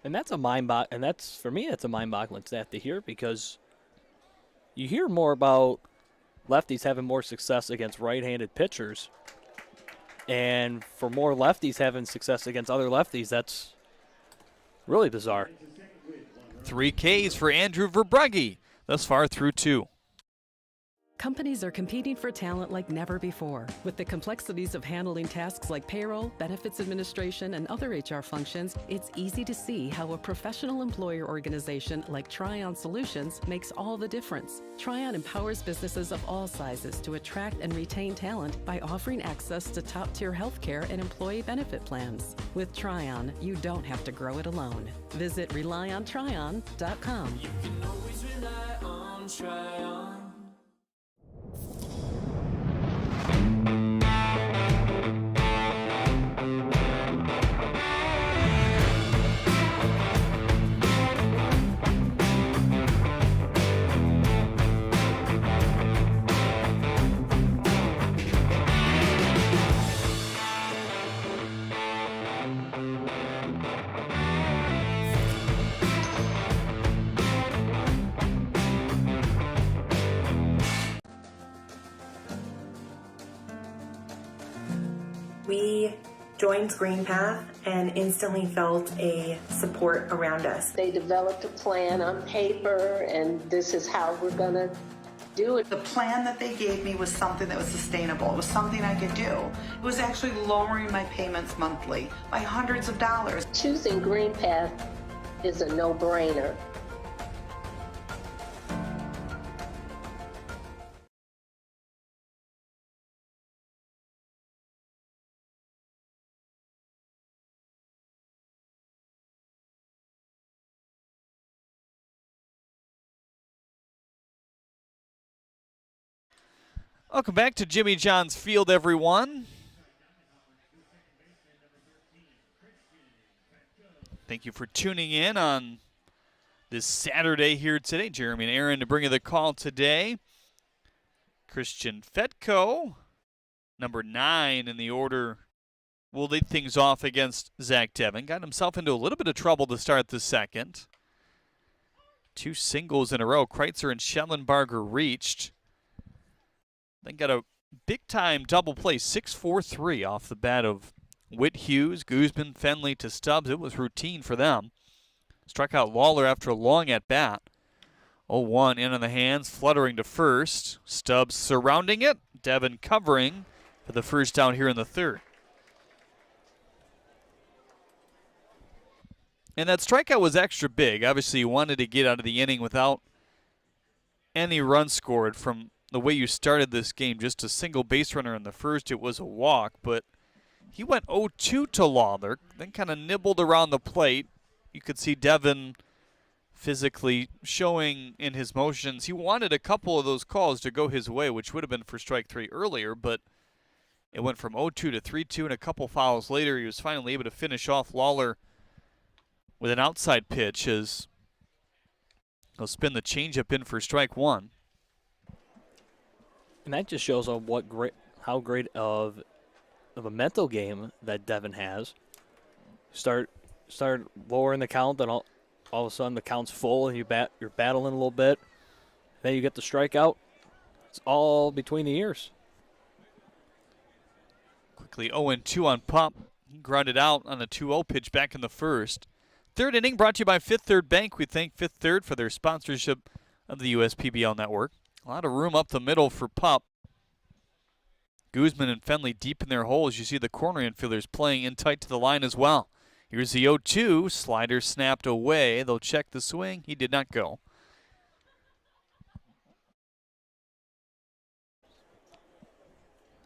And that's for me, that's a mind-boggling stat to hear, because you hear more about lefties having more success against right-handed pitchers, and for more lefties having success against other lefties, that's really bizarre. 3 Ks for Andrew Verbragi thus far through 2. Companies are competing for talent like never before. With the complexities of handling tasks like payroll, benefits administration, and other HR functions, it's easy to see how a professional employer organization like Tryon Solutions makes all the difference. Tryon empowers businesses of all sizes to attract and retain talent by offering access to top-tier healthcare and employee benefit plans. With Tryon, you don't have to grow it alone. Visit RelyOnTryon.com. You can always rely on Tryon. We joined Green Path and instantly felt a support around us. They developed a plan on paper, and this is how we're going to do it. The plan that they gave me was something that was sustainable. It was something I could do. It was actually lowering my payments monthly by hundreds of dollars. Choosing Green Path is a no-brainer. Welcome back to Jimmy John's Field, everyone. Thank you for tuning in on this Saturday here today. Jeremy and Aaron to bring you the call today. Christian Fetko, number 9 in the order, will lead things off against Zach Devin. Got himself into a little bit of trouble to start the second. 2 singles in a row. Kreitzer and Schellenbarger reached. Then got a big-time double play, 6-4-3 off the bat of Whit Hughes, Guzman, Fenley to Stubbs. It was routine for them. Struck out Lawler after a long at-bat. 0-1 in on the hands, fluttering to first. Stubbs surrounding it. Devin covering for the first down here in the third. And that strikeout was extra big. Obviously, you wanted to get out of the inning without any run scored from the way you started this game. Just a single base runner in the first. It was a walk, but he went 0-2 to Lawler, then kind of nibbled around the plate. You could see Devin physically showing in his motions. He wanted a couple of those calls to go his way, which would have been for strike 3 earlier, but it went from 0-2 to 3-2, and a couple fouls later, he was finally able to finish off Lawler with an outside pitch as he'll spin the changeup in for strike 1. And that just shows how great of a mental game that Devin has. Start lowering the count, then all of a sudden the count's full and you're battling a little bit. Then you get the strikeout. It's all between the ears. Quickly 0-2 on Pup. He grounded out on a 2-0 pitch back in the first. Third inning brought to you by Fifth Third Bank. We thank Fifth Third for their sponsorship of the USPBL network. A lot of room up the middle for Pup. Guzman and Fenley deep in their holes. You see the corner infielders playing in tight to the line as well. Here's the 0-2. Slider snapped away. They'll check the swing. He did not go.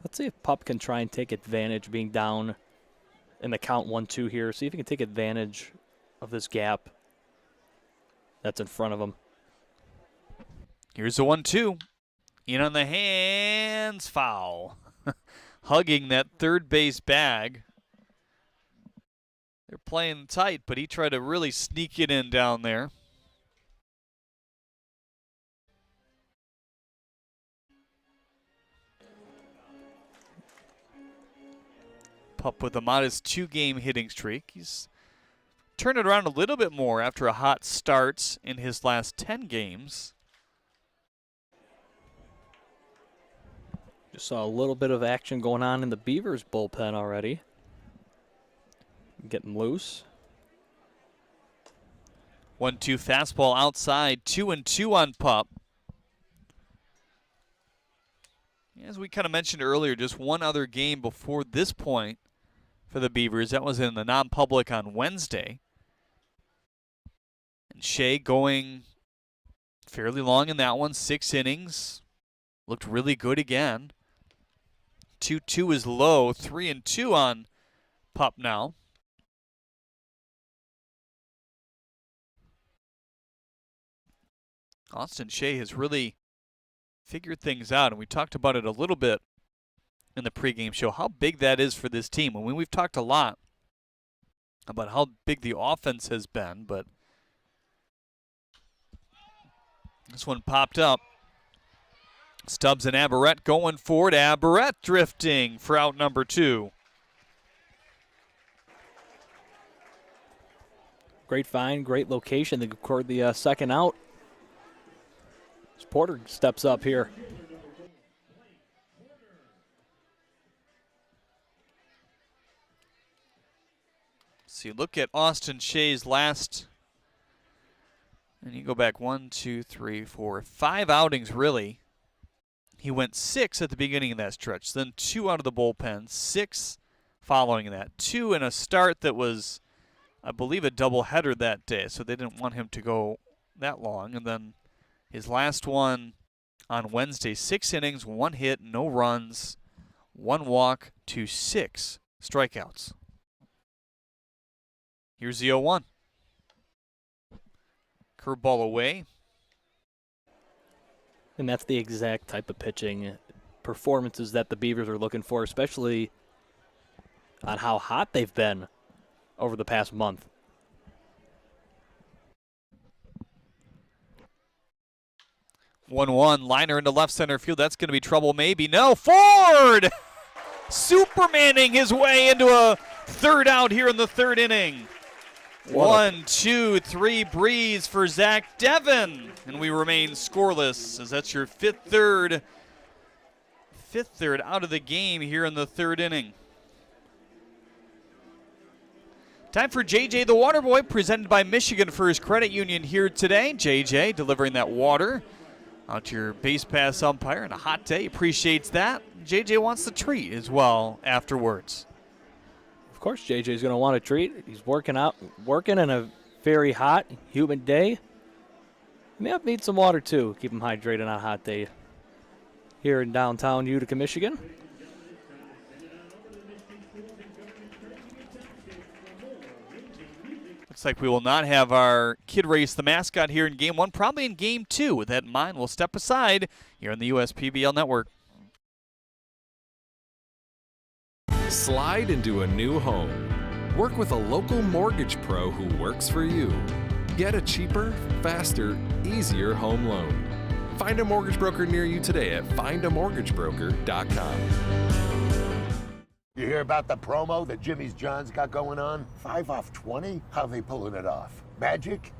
Let's see if Pup can try and take advantage being down in the count 1-2 here. See if he can take advantage of this gap that's in front of him. Here's the 1-2. In on the hands, foul. Hugging that third base bag. They're playing tight, but he tried to really sneak it in down there. Pup with a modest 2-game hitting streak. He's turned it around a little bit more after a hot start in his last 10 games. Just saw a little bit of action going on in the Beavers bullpen already. Getting loose. 1-2 fastball outside. 2-2 on Pup. As we kind of mentioned earlier, just one other game before this point for the Beavers. That was in the non-public on Wednesday. And Shea going fairly long in that one. 6 innings. Looked really good again. 2-2 is low. 3-2 on Pup now. Austin Shea has really figured things out, and we talked about it a little bit in the pregame show, how big that is for this team. I mean, we've talked a lot about how big the offense has been, but this one popped up. Stubbs and Aberrett going for it. Aberrett drifting for out number 2. Great find, great location. They record the second out. As Porter steps up here. See, look at Austin Shea's last, and you go back 1, 2, 3, 4, 5 outings really. He went 6 at the beginning of that stretch, then 2 out of the bullpen, 6 following that. 2 in a start that was, I believe, a doubleheader that day, so they didn't want him to go that long. And then his last one on Wednesday, 6 innings, 1 hit, no runs, 1 walk to 6 strikeouts. Here's the 0-1. Curveball away. And that's the exact type of pitching performances that the Beavers are looking for, especially on how hot they've been over the past month. One liner into left center field. That's going to be trouble, maybe. No, Ford! Supermaning his way into a third out here in the third inning. 1, 2, 3 breeze for Zach Devon. And we remain scoreless as that's your fifth third out of the game here in the third inning. Time for JJ the Water Boy, presented by Michigan First Credit Union here today. JJ delivering that water out to your base pass umpire on a hot day. Appreciates that. JJ wants the treat as well afterwards. Of course, JJ's going to want a treat. He's working in a very hot, humid day. He may have need some water too. Keep him hydrated on a hot day here in downtown Utica, Michigan. Looks like we will not have our Kid Race the mascot here in Game 1, probably in Game 2. With that in mind, we'll step aside here on the USPBL Network. Slide into a new home. Work with a local mortgage pro who works for you. Get a cheaper, faster, easier home loan. Find a mortgage broker near you today at findamortgagebroker.com. You hear about the promo that Jimmy's John's got going on? 5 off 20? How they pulling it off? Magic?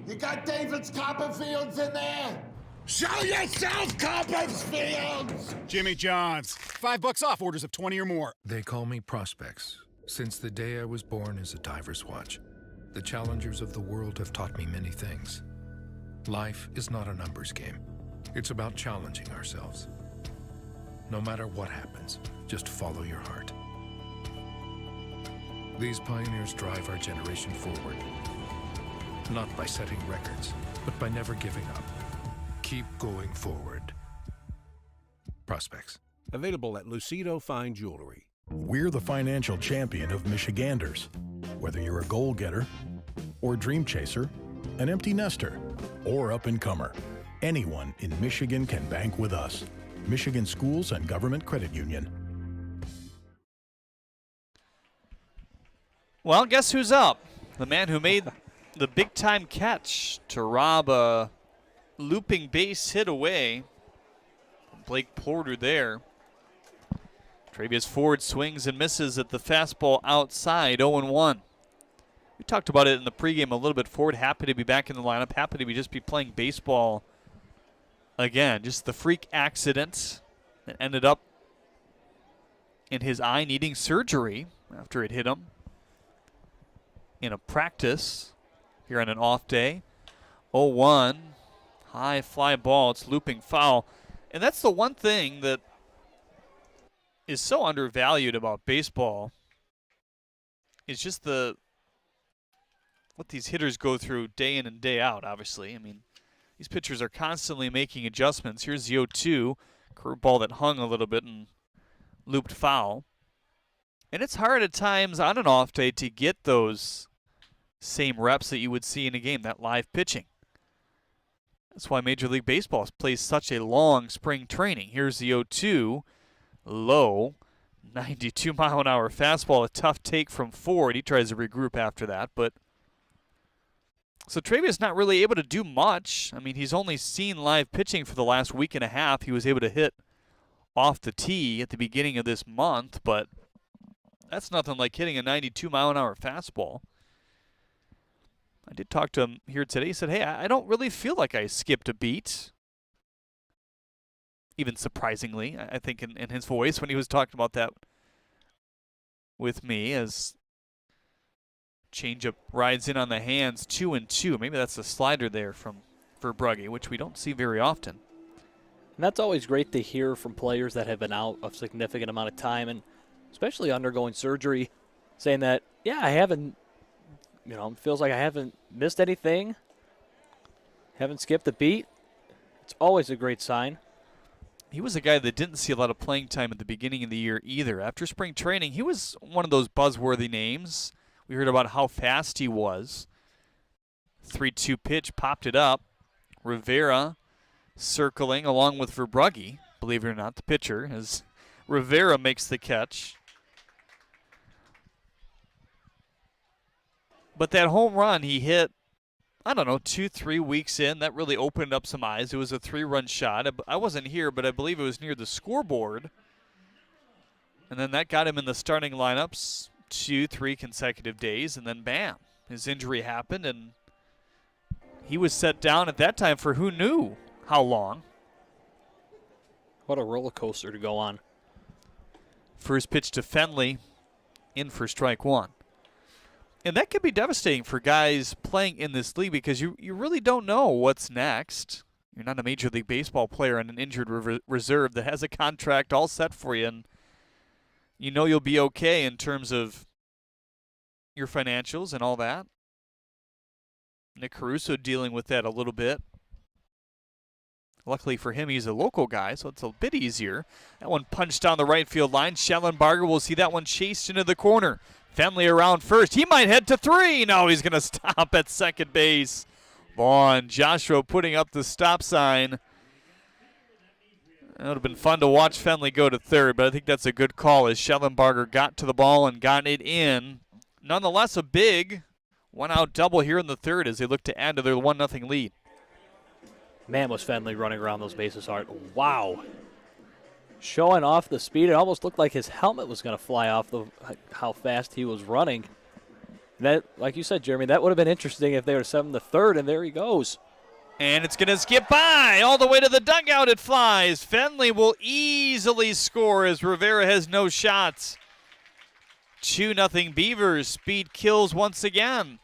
You got David's Copperfields in there? Show yourself, Copperfield! Jimmy John's. $5 off orders of 20 or more. They call me Prospects. Since the day I was born is a diver's watch. The challengers of the world have taught me many things. Life is not a numbers game. It's about challenging ourselves. No matter what happens, just follow your heart. These pioneers drive our generation forward. Not by setting records, but by never giving up. Keep going forward. Prospects. Available at Lucido Fine Jewelry. We're the financial champion of Michiganders. Whether you're a goal-getter or dream chaser, an empty nester, or up-and-comer, anyone in Michigan can bank with us. Michigan Schools and Government Credit Union. Well, guess who's up? The man who made the big-time catch to rob a looping base hit away. Blake Porter there. Travius Ford swings and misses at the fastball outside, 0-1. We talked about it in the pregame a little bit. Ford happy to be back in the lineup, happy to just be playing baseball again. Just the freak accident that ended up in his eye needing surgery after it hit him in a practice here on an off day. 0-1, high fly ball, it's looping foul. And that's the one thing that is so undervalued about baseball is just what these hitters go through day in and day out, obviously. I mean, these pitchers are constantly making adjustments. Here's the 0-2, curveball that hung a little bit and looped foul. And it's hard at times on an off day to get those same reps that you would see in a game, that live pitching. That's why Major League Baseball plays such a long spring training. Here's the 0-2, low, 92-mile-an-hour fastball, a tough take from Ford. He tries to regroup after that, but so Travius not really able to do much. I mean, he's only seen live pitching for the last week and a half. He was able to hit off the tee at the beginning of this month, but that's nothing like hitting a 92-mile-an-hour fastball. I did talk to him here today. He said, hey, I don't really feel like I skipped a beat. Even surprisingly, I think in his voice when he was talking about that with me, as changeup rides in on the hands, 2-2. Maybe that's a slider there from Verbragi, which we don't see very often. And that's always great to hear from players that have been out a significant amount of time, and especially undergoing surgery, saying that, yeah, I haven't, feels like I haven't missed anything, haven't skipped a beat. It's always a great sign. He was a guy that didn't see a lot of playing time at the beginning of the year either. After spring training, he was one of those buzzworthy names. We heard about how fast he was. 3-2 pitch, popped it up. Rivera circling along with Verbragi, believe it or not, the pitcher, as Rivera makes the catch. But that home run he hit, 2-3 weeks in, that really opened up some eyes. It was a 3-run shot. I wasn't here, but I believe it was near the scoreboard. And then that got him in the starting lineups 2-3 consecutive days, and then bam, his injury happened, and he was set down at that time for who knew how long. What a roller coaster to go on. First pitch to Fenley, in for strike one. And that could be devastating for guys playing in this league because you really don't know what's next. You're not a Major League Baseball player on an injured reserve that has a contract all set for you, and you know you'll be okay in terms of your financials and all that. Nick Caruso dealing with that a little bit. Luckily for him, he's a local guy, so it's a bit easier. That one punched down the right field line. Schellenbarger will see that one chased into the corner. Fenley around first. He might head to three. No, he's going to stop at second base. Vaughn Joshua putting up the stop sign. It would have been fun to watch Fenley go to third, but I think that's a good call as Schellenbarger got to the ball and got it in. Nonetheless, a big one-out double here in the third as they look to add to their 1-0 lead. Man, was Fenley running around those bases hard. Wow. Showing off the speed. It almost looked like his helmet was going to fly off how fast he was running. That, like you said, Jeremy, that would have been interesting if they were 7 to third, and there he goes. And it's going to skip by. All the way to the dugout it flies. Fenley will easily score as Rivera has no shots. 2-0 Beavers. Speed kills once again.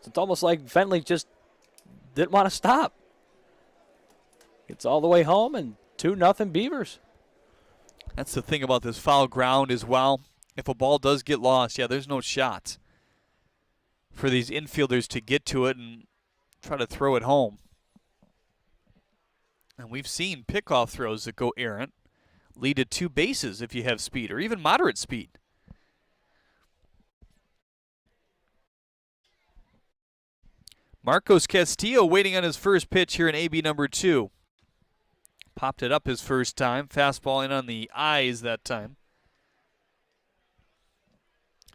It's almost like Fenley just didn't want to stop. It's all the way home and 2-0 Beavers. That's the thing about this foul ground as well. If a ball does get lost, yeah, there's no shot for these infielders to get to it and try to throw it home. And we've seen pickoff throws that go errant lead to 2 bases if you have speed, or even moderate speed. Marcos Castillo waiting on his first pitch here in AB number 2. Popped it up his first time. Fastball in on the eyes that time.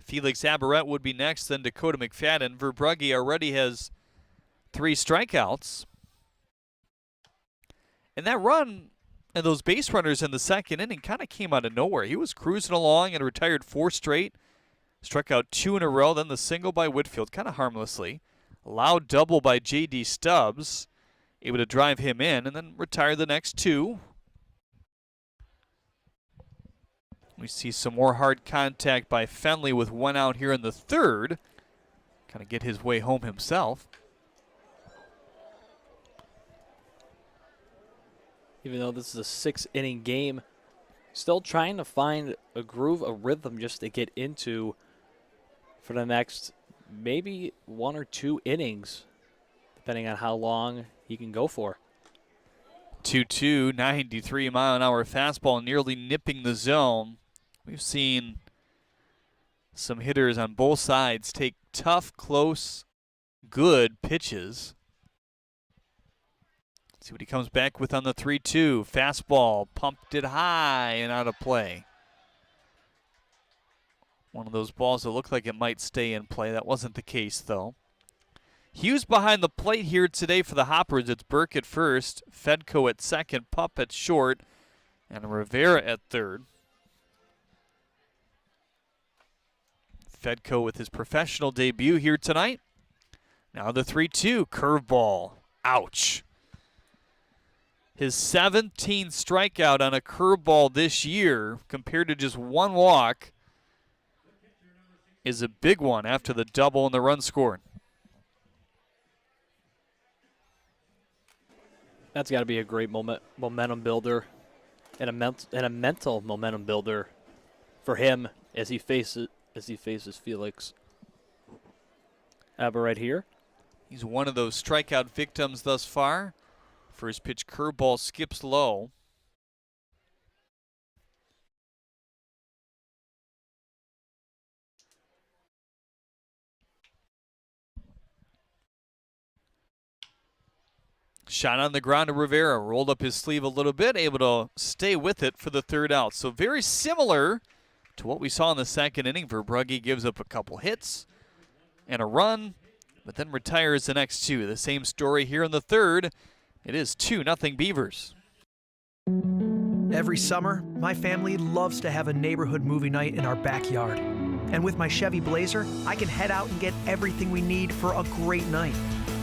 Felix Aberrett would be next, then Dakota McFadden. Verbragi already has 3 strikeouts. And that run and those base runners in the second inning kind of came out of nowhere. He was cruising along and retired 4 straight. Struck out 2 in a row, then the single by Whitfield, kind of harmlessly. Loud double by J.D. Stubbs, able to drive him in, and then retire the next 2. We see some more hard contact by Fenley with 1 out here in the 3rd. Kind of get his way home himself. Even though this is a 6-inning game, still trying to find a groove, a rhythm just to get into for the next maybe 1 or 2 innings, depending on how long he can go for. 2-2, 93-mile-an-hour fastball nearly nipping the zone. We've seen some hitters on both sides take tough, close, good pitches. Let's see what he comes back with on the 3-2. Fastball, pumped it high and out of play. One of those balls that looked like it might stay in play. That wasn't the case, though. Hughes behind the plate here today for the Hoppers. It's Burke at first, Fedko at second, Pup at short, and Rivera at third. Fedko with his professional debut here tonight. Now the 3-2, curveball. Ouch. His 17th strikeout on a curveball this year, compared to just 1 walk, is a big one after the double and the run scored. That's got to be a great momentum builder and a mental momentum builder for him as he faces Felix Aberrett here. He's one of those strikeout victims thus far. First pitch curveball skips low. Shot on the ground to Rivera, rolled up his sleeve a little bit, able to stay with it for the 3rd out. So very similar to what we saw in the 2nd inning. Verbrugge gives up a couple hits and a run, but then retires the next 2. The same story here in the 3rd. It is 2-0 Beavers. Every summer, my family loves to have a neighborhood movie night in our backyard. And with my Chevy Blazer, I can head out and get everything we need for a great night.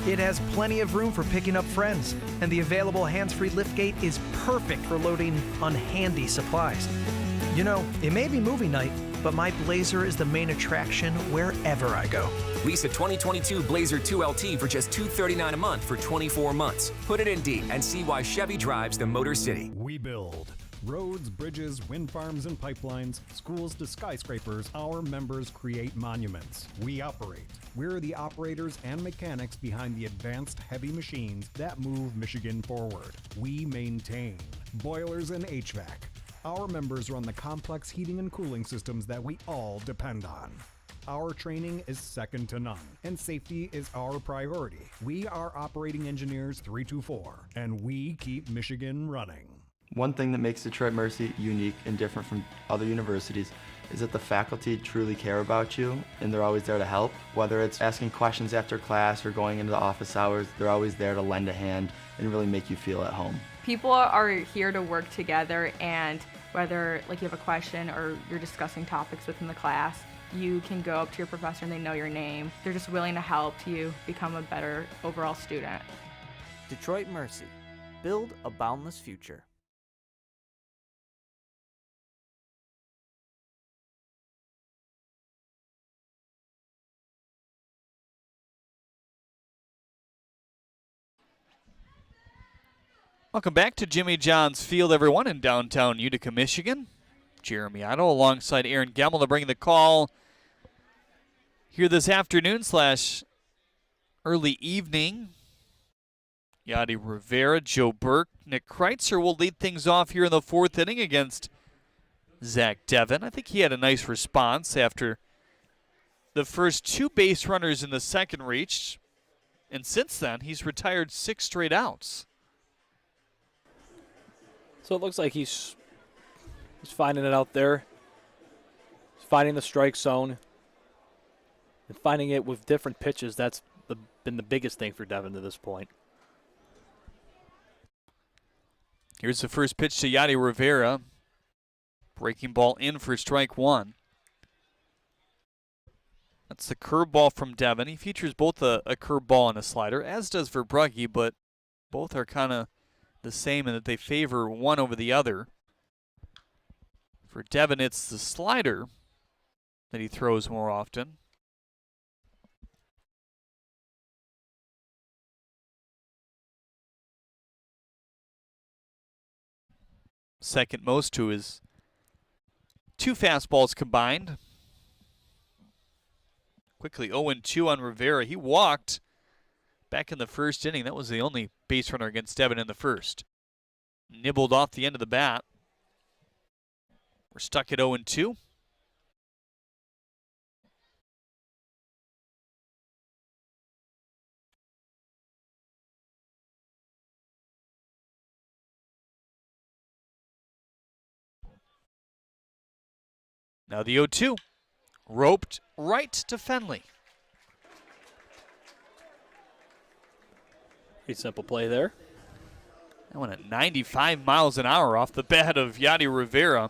It has plenty of room for picking up friends, and the available hands-free liftgate is perfect for loading unhandy supplies. You know, it may be movie night, but my Blazer is the main attraction wherever I go. Lease a 2022 Blazer 2LT for just $239 a month for 24 months. Put it in D and see why Chevy drives the Motor City. We build roads, bridges, wind farms, and pipelines, schools to skyscrapers. Our members create monuments. We operate. We're the operators and mechanics behind the advanced heavy machines that move Michigan forward. We maintain boilers and HVAC. Our members run the complex heating and cooling systems that we all depend on. Our training is second to none, and safety is our priority. We are Operating Engineers 324, and we keep Michigan running. One thing that makes Detroit Mercy unique and different from other universities is that the faculty truly care about you, and they're always there to help. Whether it's asking questions after class or going into the office hours, they're always there to lend a hand and really make you feel at home. People are here to work together, and whether you have a question or you're discussing topics within the class, you can go up to your professor and they know your name. They're just willing to help you become a better overall student. Detroit Mercy. Build a boundless future. Welcome back to Jimmy John's Field, everyone, in downtown Utica, Michigan. Jeremy Otto alongside Aaron Gemmel to bring the call here this afternoon / early evening. Yadi Rivera, Joe Burke, Nick Kreitzer will lead things off here in the fourth inning against Zach Devon. I think he had a nice response after the first 2 base runners in the second reached. And since then, he's retired 6 straight outs. So it looks like he's finding it out there. He's finding the strike zone. And finding it with different pitches, that's been the biggest thing for Devon to this point. Here's the first pitch to Yadi Rivera. Breaking ball in for strike 1. That's the curveball from Devon. He features both a curveball and a slider, as does Verbragi, but both are kind of the same in that they favor one over the other. For Devon, it's the slider that he throws more often. Second most to his 2 fastballs combined. Quickly 0-2 on Rivera. He walked back in the first inning. That was the only base runner against Devon in the first. Nibbled off the end of the bat. We're stuck at 0-2. Now the 0-2. Roped right to Fenley. Pretty simple play there. That went at 95 miles an hour off the bat of Yadi Rivera.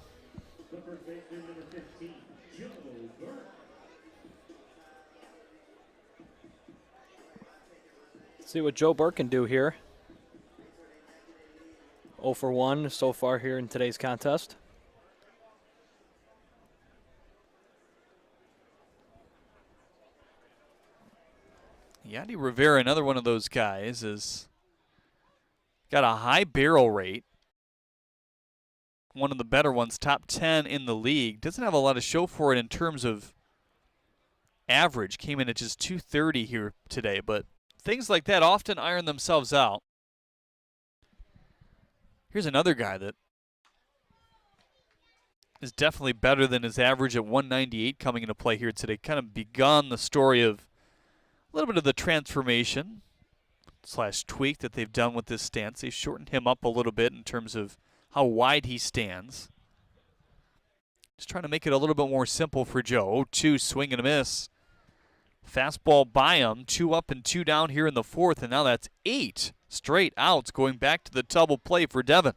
Let's see what Joe Burke can do here. 0 for 1 so far here in today's contest. Yadi Rivera, another one of those guys, is got a high barrel rate. One of the better ones, top 10 in the league. Doesn't have a lot of show for it in terms of average. Came in at just 230 here today, but things like that often iron themselves out. Here's another guy that is definitely better than his average at 198 coming into play here today. Kind of begun the story of a little bit of the transformation / tweak that they've done with this stance. They shortened him up a little bit in terms of how wide he stands. Just trying to make it a little bit more simple for Joe. 0-2, swing and a miss. Fastball by him, 2 up and 2 down here in the fourth, and now that's 8 straight outs going back to the double play for Devon.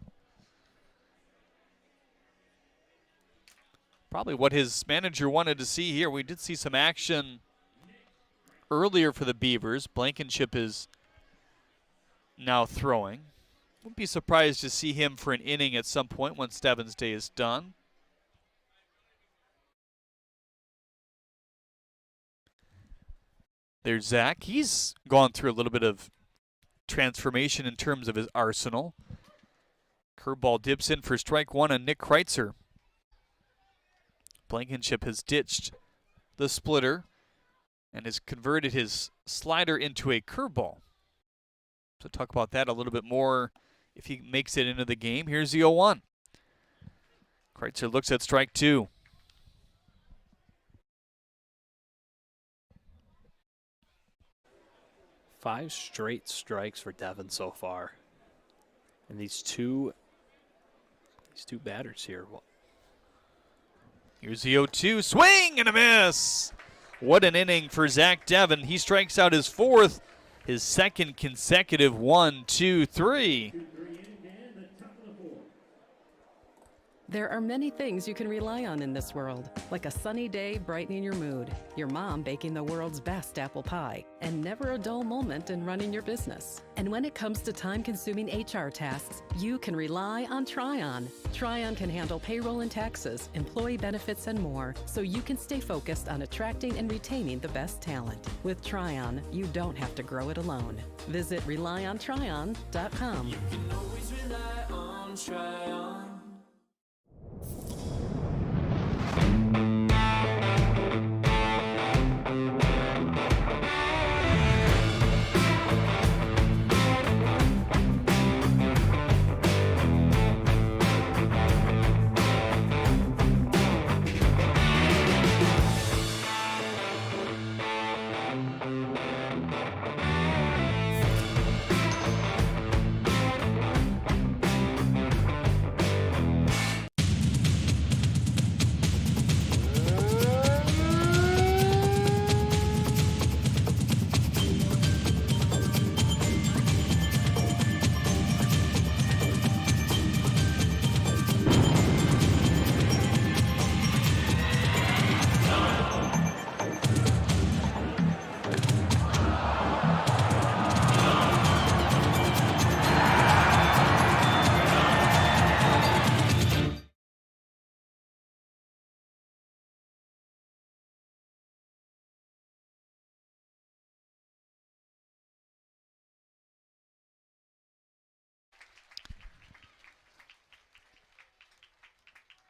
Probably what his manager wanted to see here. We did see some action earlier for the Beavers. Blankenship is now throwing. Wouldn't be surprised to see him for an inning at some point once Devon's day is done. There's Zach. He's gone through a little bit of transformation in terms of his arsenal. Curveball dips in for strike 1 on Nick Kreitzer. Blankenship has ditched the splitter and has converted his slider into a curveball. So talk about that a little bit more if he makes it into the game. Here's the 0-1. Kreitzer looks at strike 2. Five straight strikes for Devon so far. And these two batters here. Here's the 0-2. Swing and a miss. What an inning for Zach Devon. He strikes out his 4th, his 2nd consecutive 1, 2, 3. There are many things you can rely on in this world, like a sunny day brightening your mood, your mom baking the world's best apple pie, and never a dull moment in running your business. And when it comes to time-consuming HR tasks, you can rely on Tryon. Tryon can handle payroll and taxes, employee benefits, and more, so you can stay focused on attracting and retaining the best talent. With Tryon, you don't have to grow it alone. Visit RelyOnTryon.com. You can always rely on Tryon.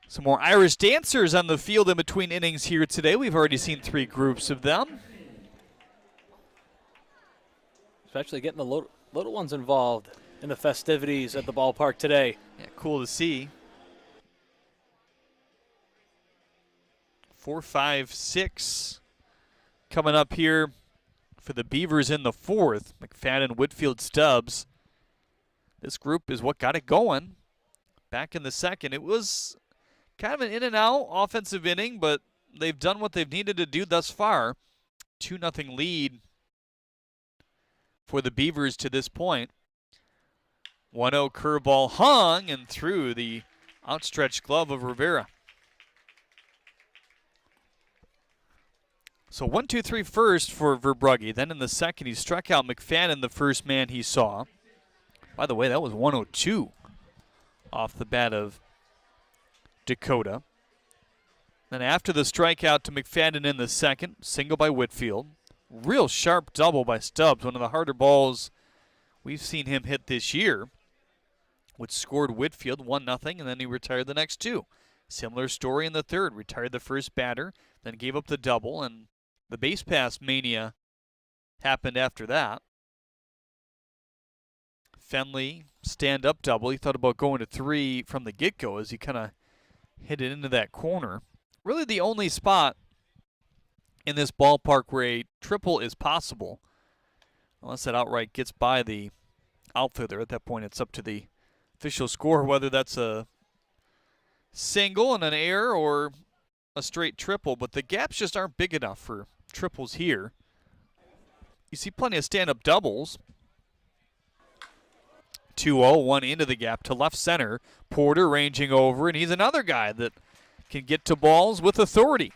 Some more Irish dancers on the field in between innings here today. We've already seen 3 groups of them. Especially getting the little ones involved in the festivities at the ballpark today. Yeah, cool to see. 4, 5, 6 coming up here for the Beavers in the 4th. McFadden, Whitfield, Stubbs. This group is what got it going. Back in the 2nd, it was kind of an in and out offensive inning, but they've done what they've needed to do thus far. 2-0 lead for the Beavers to this point. 1-0 curveball hung and through the outstretched glove of Rivera. So 1-2-3 first for Verbragi. Then in the 2nd, he struck out McFadden, the first man he saw. By the way, that was 102 off the bat of Dakota. Then after the strikeout to McFadden in the 2nd, single by Whitfield. Real sharp double by Stubbs, one of the harder balls we've seen him hit this year, which scored Whitfield 1-0, and then he retired the next 2. Similar story in the 3rd, retired the first batter, then gave up the double, and the base pass mania happened after that. Fenley, stand-up double. He thought about going to 3 from the get-go as he kind of hit it into that corner. Really the only spot in this ballpark where a triple is possible, unless that outright gets by the outfielder. At that point, it's up to the official score whether that's a single and an error or a straight triple, but the gaps just aren't big enough for triples here. You see plenty of stand-up doubles. 2-0, one into the gap to left center. Porter ranging over, and he's another guy that can get to balls with authority.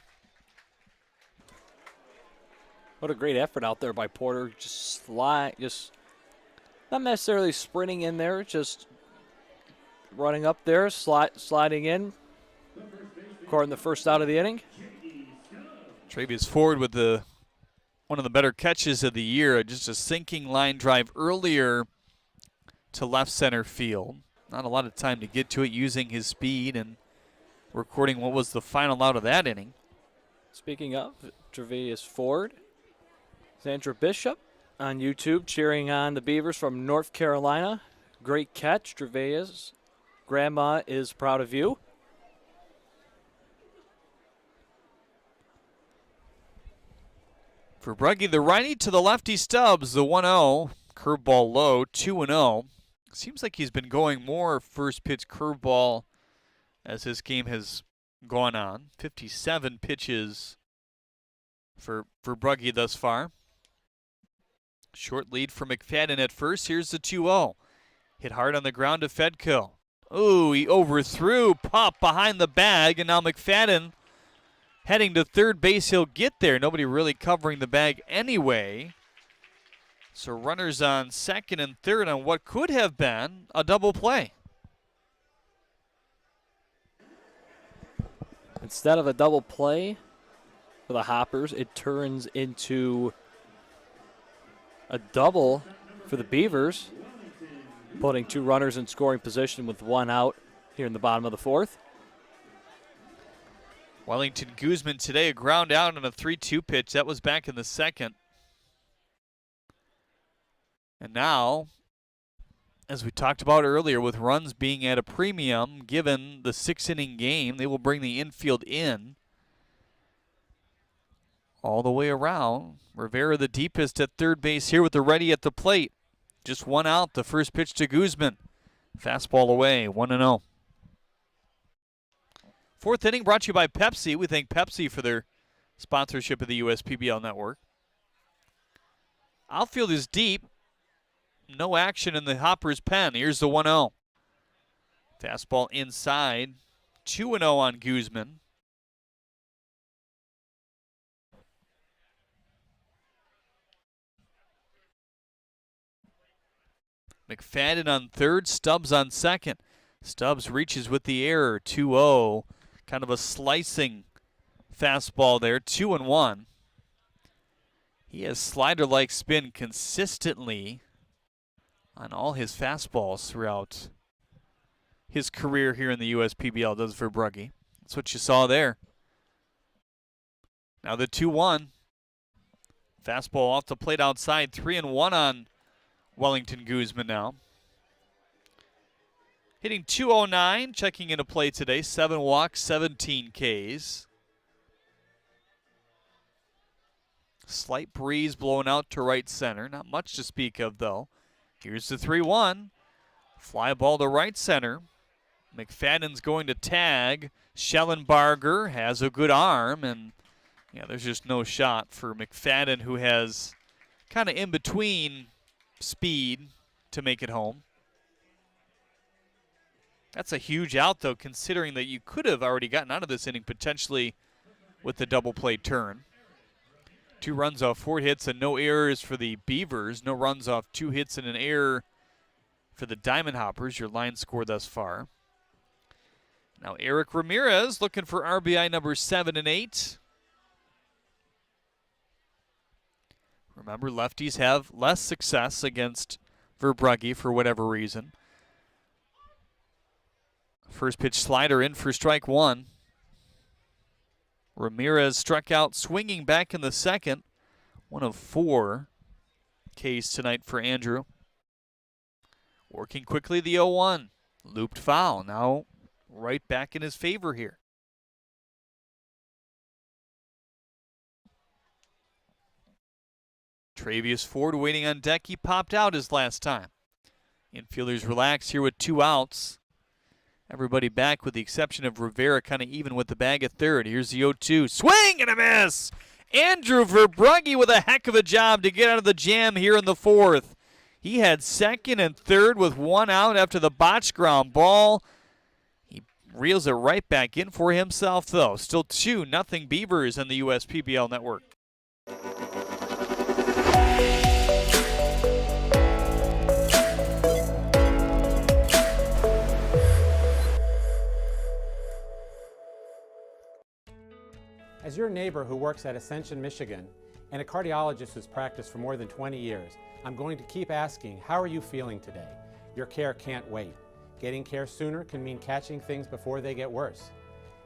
What a great effort out there by Porter. Just not necessarily sprinting in there, just running up there, sliding in, recording the first out of the inning. Travius Ford with one of the better catches of the year, just a sinking line drive earlier to left center field. Not a lot of time to get to it, using his speed and recording what was the final out of that inning. Speaking of Travius Ford, Sandra Bishop on YouTube cheering on the Beavers from North Carolina. Great catch, Travius. Grandma is proud of you. Verbragi, the righty to the lefty Stubbs, the 1-0. Curveball low, 2-0. Seems like he's been going more first pitch curveball as this game has gone on. 57 pitches for Verbragi thus far. Short lead for McFadden at first. Here's the 2-0. Hit hard on the ground to Fedko. Ooh, he overthrew Pup behind the bag, and now McFadden heading to third base. He'll get there. Nobody really covering the bag anyway. So runners on second and third on what could have been a double play. Instead of a double play for the Hoppers, it turns into a double for the Beavers, putting 2 runners in scoring position with 1 out here in the bottom of the 4th. Wellington Guzman today, a ground out on a 3-2 pitch. That was back in the 2nd. And now, as we talked about earlier, with runs being at a premium, given the 6-inning game, they will bring the infield in all the way around. Rivera the deepest at third base here with the ready at the plate. Just 1 out, the first pitch to Guzman. Fastball away, 1-0. 4th inning brought to you by Pepsi. We thank Pepsi for their sponsorship of the USPBL network. Outfield is deep. No action in the Hoppers' pen. Here's the 1-0. Fastball inside. 2-0 on Guzman. McFadden on third, Stubbs on second. Stubbs reaches with the error, 2-0. Kind of a slicing fastball there, 2-1. He has slider-like spin consistently on all his fastballs throughout his career here in the USPBL, does Verbragi. That's what you saw there. Now the 2-1. Fastball off the plate outside, 3-1 on Wellington Guzman now. Hitting .209, checking into play today. 7 walks, 17 Ks. Slight breeze blowing out to right center. Not much to speak of, though. Here's the 3-1. Fly ball to right center. McFadden's going to tag. Schellenbarger has a good arm, and yeah, there's just no shot for McFadden, who has kind of in between speed to make it home. That's a huge out, though, considering that you could have already gotten out of this inning potentially with the double play turn. 2 runs off 4 hits and no errors for the Beavers. No runs off 2 hits and an error for the Diamond Hoppers, your line score thus far. Now Eric Ramirez looking for RBI number 7 and 8. Remember, lefties have less success against Verbragi for whatever reason. First pitch slider in for strike 1. Ramirez struck out swinging back in the 2nd. 1 of 4 Ks tonight for Andrew. Working quickly the 0-1. Looped foul. Now right back in his favor here. Travius Ford waiting on deck. He popped out his last time. Infielders relax here with 2 outs. Everybody back with the exception of Rivera, kind of even with the bag at third. Here's the 0-2. Swing and a miss! Andrew Verbragi with a heck of a job to get out of the jam here in the 4th. He had second and third with 1 out after the botched ground ball. He reels it right back in for himself, though. Still 2-0 Beavers on the USPBL network. As your neighbor who works at Ascension, Michigan, and a cardiologist who's practiced for more than 20 years, I'm going to keep asking, how are you feeling today? Your care can't wait. Getting care sooner can mean catching things before they get worse.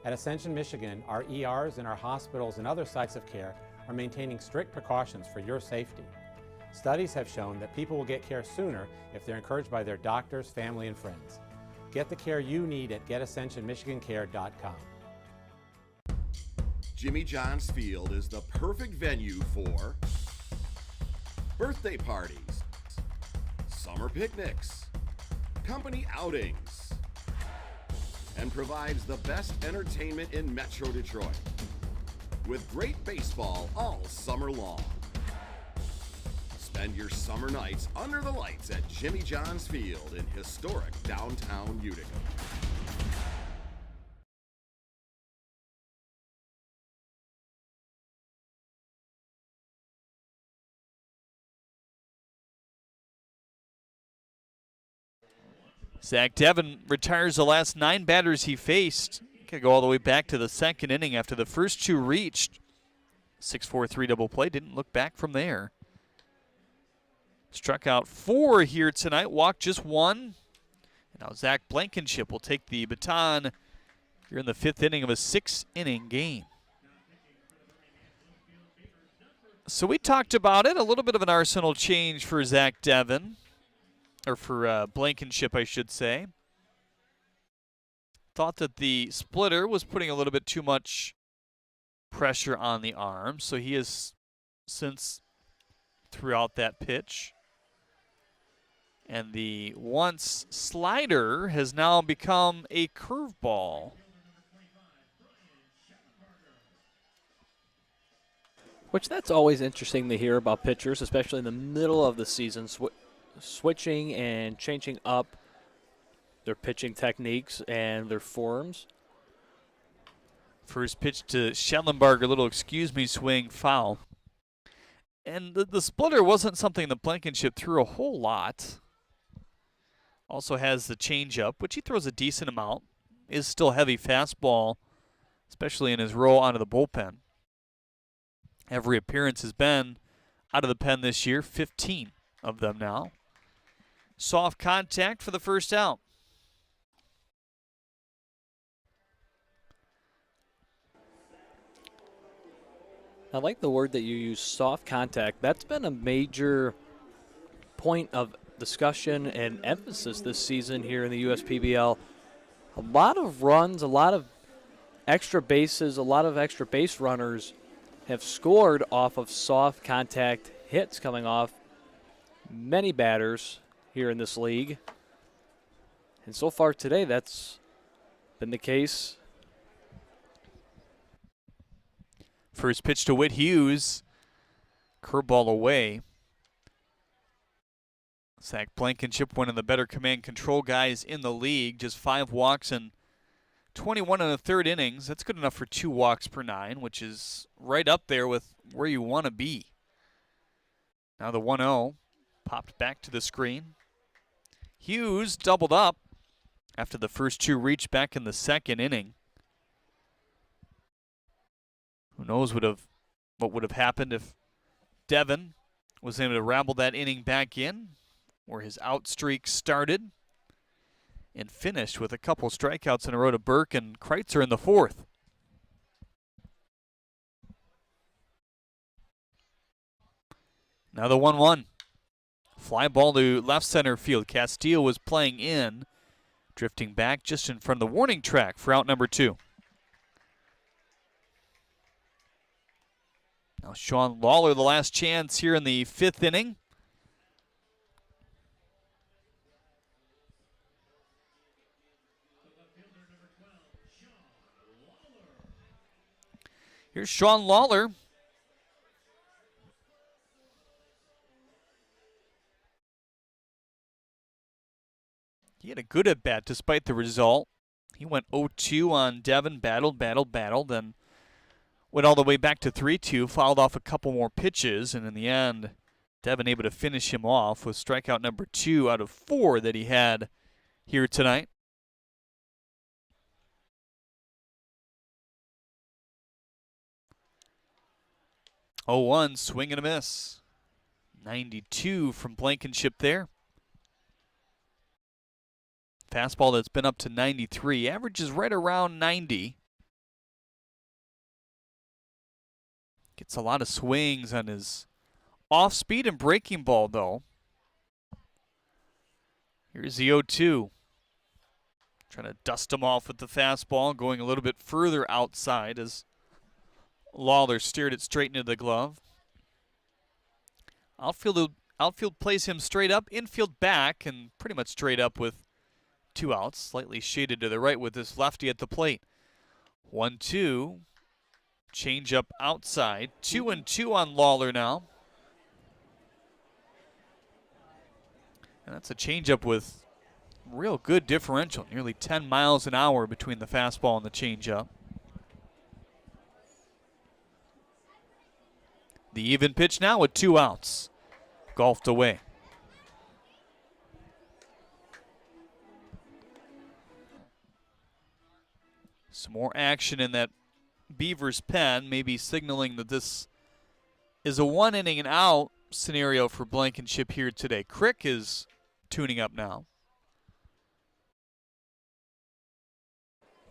At Ascension, Michigan, our ERs and our hospitals and other sites of care are maintaining strict precautions for your safety. Studies have shown that people will get care sooner if they're encouraged by their doctors, family, and friends. Get the care you need at getascensionmichigancare.com. Jimmy John's Field is the perfect venue for birthday parties, summer picnics, company outings, and provides the best entertainment in Metro Detroit with great baseball all summer long. Spend your summer nights under the lights at Jimmy John's Field in historic downtown Utica. Zach Devin retires the last 9 batters he faced. Could go all the way back to the second inning after the first 2 reached. 6-4-3 double play, didn't look back from there. Struck out 4 here tonight, walked just 1. And now Zach Blankenship will take the baton here in the 5th inning of a 6-inning game. So we talked about it, a little bit of an arsenal change for Zach Devin. Or for Blankenship, I should say. Thought that the splitter was putting a little bit too much pressure on the arm, so he has since threw out that pitch. And the once slider has now become a curveball. Which that's always interesting to hear about pitchers, especially in the middle of the season, switching and changing up their pitching techniques and their forms. First pitch to Schellenbarger, a little excuse me swing, foul. And the splitter wasn't something that Blankenship threw a whole lot. Also has the changeup, which he throws a decent amount. Is still heavy fastball, especially in his roll out of the bullpen. Every appearance has been out of the pen this year, 15 of them now. Soft contact for the first out. I like the word that you use, soft contact. That's been a major point of discussion and emphasis this season here in the USPBL. A lot of runs, a lot of extra bases, a lot of extra base runners have scored off of soft contact hits coming off many batters here in this league. And so far today, that's been the case. First pitch to Whit Hughes. Curveball away. Zach Blankenship, one of the better command control guys in the league. Just 5 walks and 21 and a third innings. That's good enough for 2 walks per 9, which is right up there with where you want to be. Now the 1-0 popped back to the screen. Hughes doubled up after the first 2 reached back in the 2nd inning. Who knows what would have happened if Devin was able to rabble that inning back in, where his out streak started and finished with a couple strikeouts in a row to Burke and Kreitzer in the 4th. Now the 1-1. Fly ball to left center field. Castillo was playing in, drifting back just in front of the warning track for out number 2. Now Sean Lawler, the last chance here in the 5th inning. Here's Sean Lawler. He had a good at-bat despite the result. He went 0-2 on Devin, battled, then went all the way back to 3-2, fouled off a couple more pitches, and in the end, Devin able to finish him off with strikeout number 2 out of 4 that he had here tonight. Oh, 1 swing and a miss. 92 from Blankenship there. Fastball that's been up to 93. Average is right around 90. Gets a lot of swings on his off-speed and breaking ball, though. Here's the 0-2. Trying to dust him off with the fastball, going a little bit further outside as Lawler steered it straight into the glove. Outfield plays him straight up, infield back, and pretty much straight up with 2 outs, slightly shaded to the right with this lefty at the plate. 1-2, change up outside. 2-2 on Lawler now. And that's a changeup with real good differential, nearly 10 miles an hour between the fastball and the changeup. The even pitch now with 2 outs. Golfed away. Some more action in that Beavers pen, maybe signaling that this is a 1 inning and out scenario for Blankenship here today. Crick is tuning up now.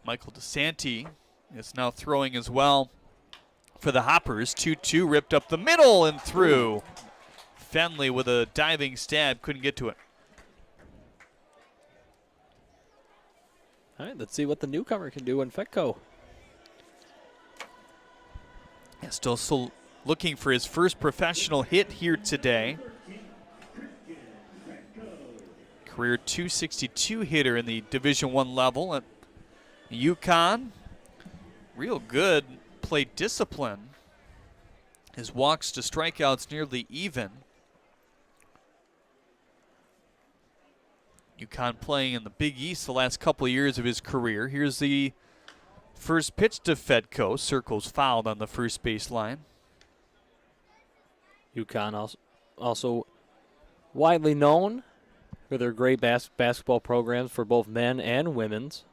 Michael DeSanti is now throwing as well for the Hoppers. 2-2 ripped up the middle and through. Fenley with a diving stab, couldn't get to it. All right, let's see what the newcomer can do in Fetco. Yeah, still looking for his first professional hit here today. Career .262 hitter in the Division I level at UConn. Real good plate discipline. His walks to strikeouts nearly even. UConn playing in the Big East the last couple of years of his career. Here's the first pitch to Fedco. Circles fouled on the first base line. UConn also widely known for their great basketball programs for both men and women's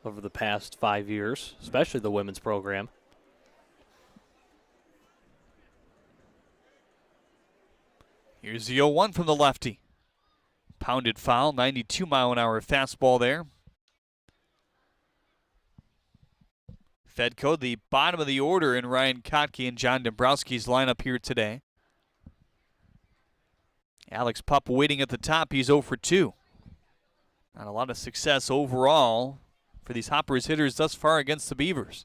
over the past 5 years, especially the women's program. Here's the 0-1 from the lefty. Pounded foul, 92-mile-an-hour fastball there. Fedco, the bottom of the order in Ryan Kotke and John Dombrowski's lineup here today. Alex Pupp waiting at the top. He's 0 for 2. Not a lot of success overall for these Hoppers hitters thus far against the Beavers.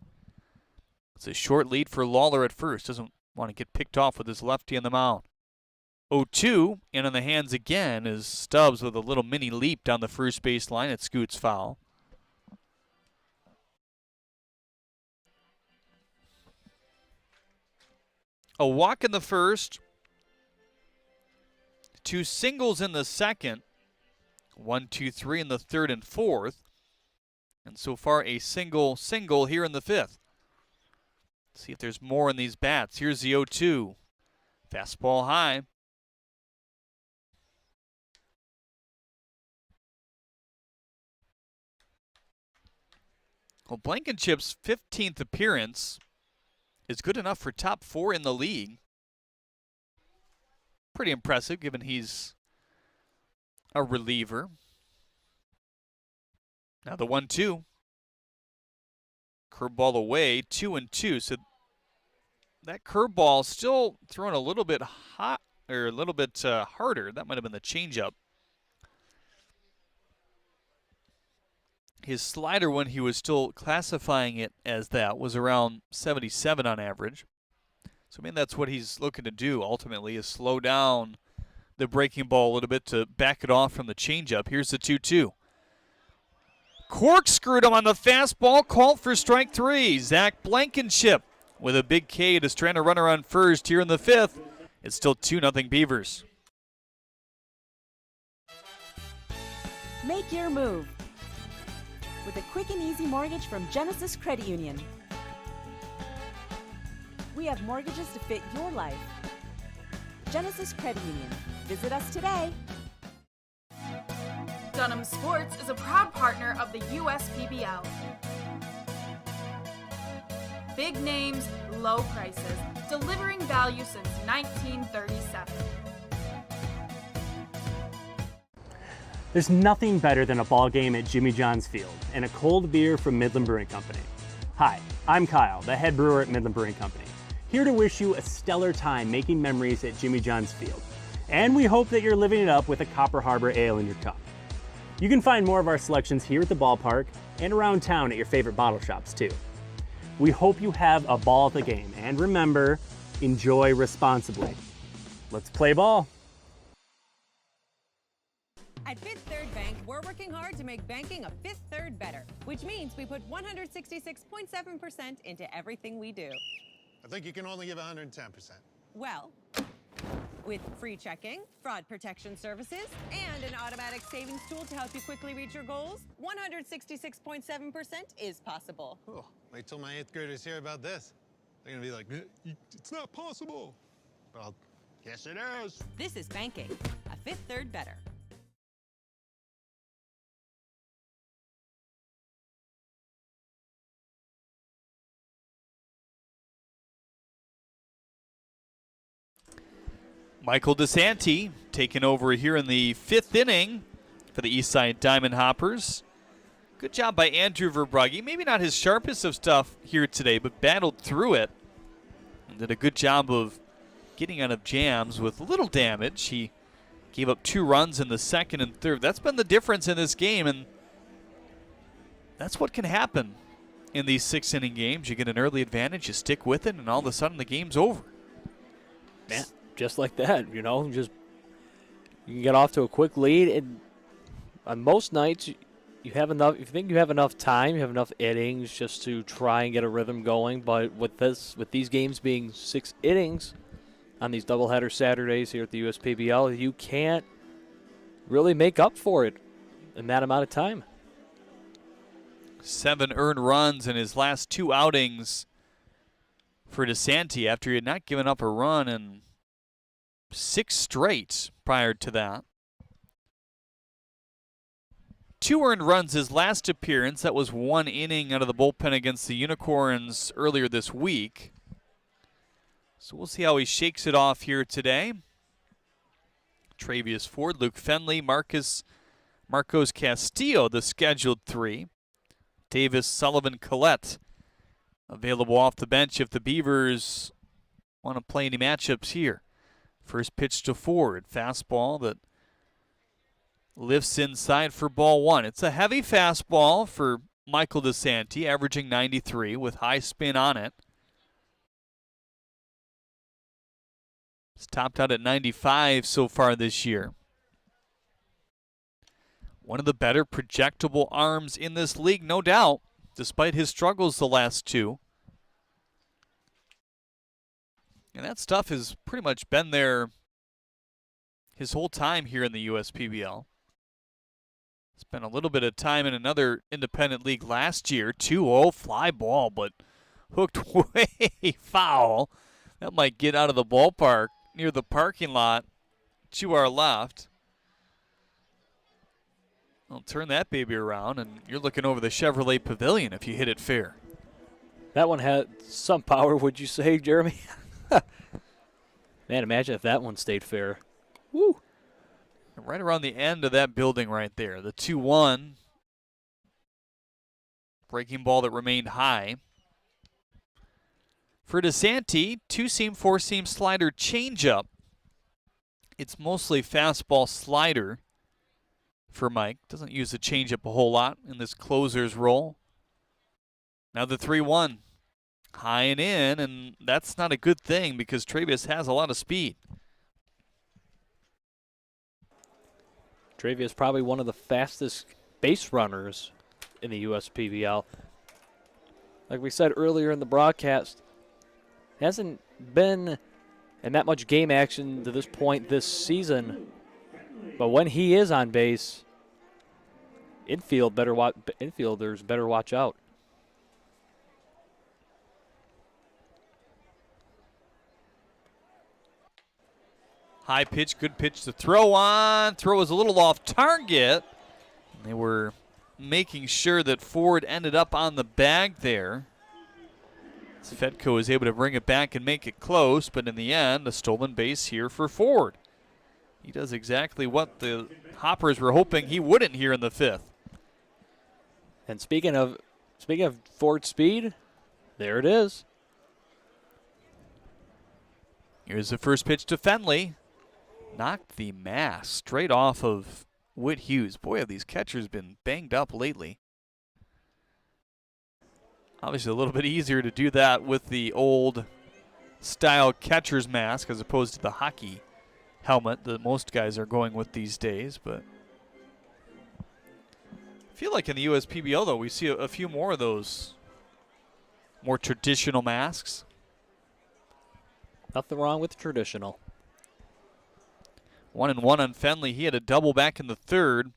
It's a short lead for Lawler at first. Doesn't want to get picked off with his lefty on the mound. 0-2, and on the hands again is Stubbs with a little mini leap down the first base line. It scoots foul. A walk in the first. 2 singles in the second. 1, 2, 3 in the third and fourth. And so far a single here in the fifth. Let's see if there's more in these bats. Here's the 0-2. Fastball high. Well, Blankenship's 15th appearance is good enough for top 4 in the league. Pretty impressive given he's a reliever. Now the 1-2. Curveball away, 2-2. So that curveball still thrown a little bit hot, or a little bit harder. That might have been the changeup. His slider, when he was still classifying it as that, was around 77 on average. So, I mean, that's what he's looking to do ultimately, is slow down the breaking ball a little bit to back it off from the changeup. Here's the 2-2. Corkscrewed him on the fastball, called for strike 3. Zach Blankenship with a big K to strand a runner on first here in the fifth. It's still 2-0 Beavers. Make your move with a quick and easy mortgage from Genesis Credit Union. We have mortgages to fit your life. Genesis Credit Union. Visit us today. Dunham Sports is a proud partner of the USPBL. Big names, low prices, delivering value since 1937. There's nothing better than a ball game at Jimmy John's Field and a cold beer from Midland Brewing Company. Hi, I'm Kyle, the head brewer at Midland Brewing Company, here to wish you a stellar time making memories at Jimmy John's Field. And we hope that you're living it up with a Copper Harbor Ale in your cup. You can find more of our selections here at the ballpark and around town at your favorite bottle shops too. We hope you have a ball at the game, and remember, enjoy responsibly. Let's play ball. At Fifth Third Bank, we're working hard to make banking a Fifth Third better, which means we put 166.7% into everything we do. I think you can only give 110%. Well, with free checking, fraud protection services, and an automatic savings tool to help you quickly reach your goals, 166.7% is possible. Oh, wait till my 8th graders hear about this. They're gonna be like, it's not possible. Well, yes it is. This is banking, a Fifth Third better. Michael DeSanti taking over here in the 5th inning for the Eastside Diamond Hoppers. Good job by Andrew Verbragi. Maybe not his sharpest of stuff here today, but battled through it and did a good job of getting out of jams with little damage. He gave up 2 runs in the 2nd and 3rd. That's been the difference in this game, and that's what can happen in these 6-inning games. You get an early advantage, you stick with it, and all of a sudden the game's over. Man, just like that, you know, just you can get off to a quick lead, and on most nights you have enough. If you think you have enough time, you have enough innings just to try and get a rhythm going. But with these games being 6 innings on these doubleheader Saturdays here at the USPBL, you can't really make up for it in that amount of time. 7 earned runs in his last 2 outings for DeSanti after he had not given up a run in 6 straight prior to that. 2 earned runs his last appearance. That was 1 inning out of the bullpen against the Unicorns earlier this week. So we'll see how he shakes it off here today. Travius Ford, Luke Fenley, Marcos Castillo, the scheduled 3. Davis, Sullivan, Collette available off the bench if the Beavers want to play any matchups here. First pitch to Ford, fastball that lifts inside for ball 1. It's a heavy fastball for Michael DeSanti, averaging 93 with high spin on it. It's topped out at 95 so far this year. One of the better projectable arms in this league, no doubt, despite his struggles the last 2. And that stuff has pretty much been there his whole time here in the USPBL. Spent a little bit of time in another independent league last year. 2-0 fly ball, but hooked way foul. That might get out of the ballpark near the parking lot to our left. I'll turn that baby around, and you're looking over the Chevrolet Pavilion if you hit it fair. That one had some power, would you say, Jeremy? Man, imagine if that one stayed fair. Woo! Right around the end of that building right there. The 2-1. Breaking ball that remained high. For DeSanti, 2-seam, 4-seam slider changeup. It's mostly fastball slider for Mike. Doesn't use the changeup a whole lot in this closer's role. Now the 3-1. High and in, and that's not a good thing because Travius has a lot of speed. Travius probably one of the fastest base runners in the USPBL. Like we said earlier in the broadcast, hasn't been in that much game action to this point this season. But when he is on base, infielders better watch out. High pitch, good pitch to throw on. Throw was a little off target. They were making sure that Ford ended up on the bag there. Fedko was able to bring it back and make it close, but in the end, a stolen base here for Ford. He does exactly what the Hoppers were hoping he wouldn't here in the 5th. And speaking of Ford speed, there it is. Here's the first pitch to Fenley. Knocked the mask straight off of Whit Hughes. Boy, have these catchers been banged up lately. Obviously a little bit easier to do that with the old style catcher's mask as opposed to the hockey helmet that most guys are going with these days. But I feel like in the USPBL, though, we see a few more of those more traditional masks. Nothing wrong with traditional. 1-1 on Fenley. He had a double back in the third.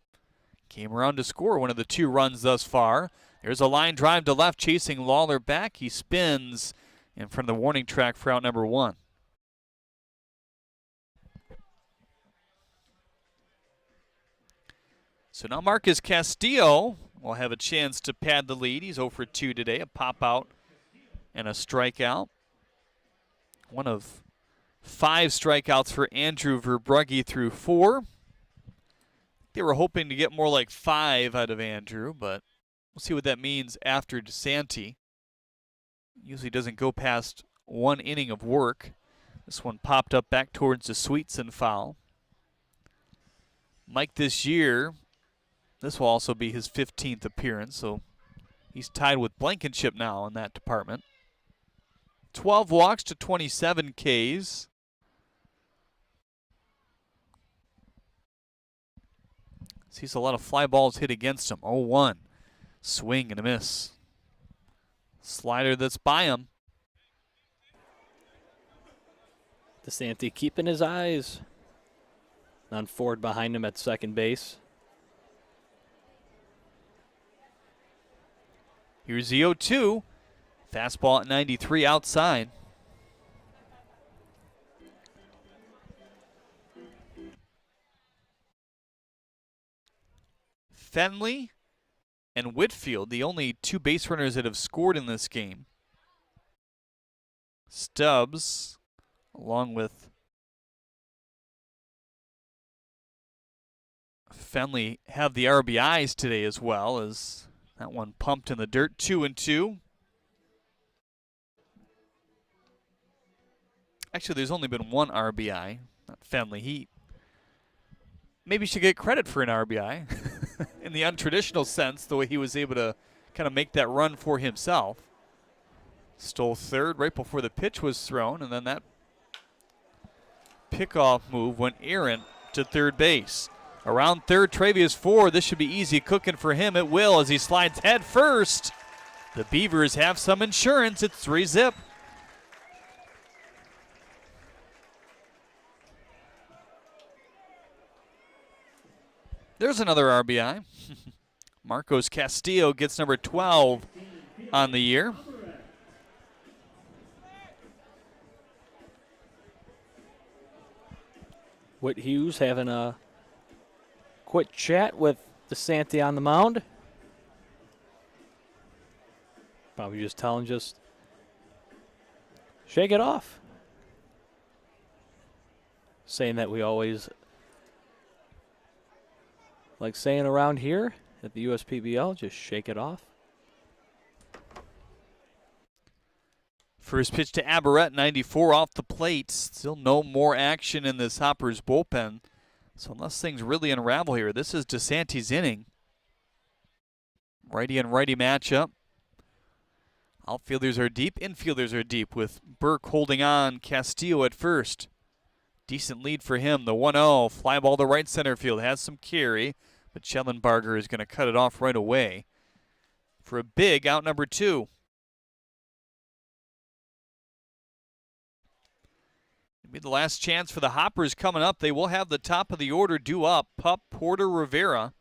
Came around to score one of the 2 runs thus far. There's a line drive to left, chasing Lawler back. He spins in front of the warning track for out number 1. So now Marcus Castillo will have a chance to pad the lead. He's 0 for 2 today, a pop out and a strikeout. One of 5 strikeouts for Andrew Verbragi through 4. They were hoping to get more like 5 out of Andrew, but we'll see what that means after DeSanti. Usually doesn't go past 1 inning of work. This one popped up back towards the Sweetson foul. Mike this year, this will also be his 15th appearance, so he's tied with Blankenship now in that department. 12 walks to 27 Ks. Sees a lot of fly balls hit against him. 0-1. Swing and a miss. Slider that's by him. DeSanti keeping his eyes on Ford behind him at second base. Here's the 0-2. Fastball at 93 outside. Fenley and Whitfield, the only 2 base runners that have scored in this game. Stubbs, along with Fenley, have the RBIs today as well, as that one pumped in the dirt. 2-2. Actually, there's only been 1 RBI, not Fenley. He maybe should get credit for an RBI in the untraditional sense, the way he was able to kind of make that run for himself. Stole third right before the pitch was thrown, and then that pickoff move went errant to third base. Around third, Travius Ford. This should be easy cooking for him. It will, as he slides head first. The Beavers have some insurance. It's 3-zip. There's another RBI. Marcos Castillo gets number 12 on the year. Whit Hughes having a quick chat with DeSanti on the mound. Probably just telling just shake it off. Saying that we always like saying around here at the USPBL, just shake it off. First pitch to Aberrett, 94 off the plate. Still no more action in this Hoppers bullpen. So unless things really unravel here, this is DeSanti's inning. Righty and righty matchup. Outfielders are deep, infielders are deep, with Burke holding on, Castillo at first. Decent lead for him, the 1-0. Fly ball to right center field, has some carry, but Schellenbarger is going to cut it off right away for a big out number 2. It'll be the last chance for the Hoppers coming up. They will have the top of the order due up. Pup, Porter, Rivera.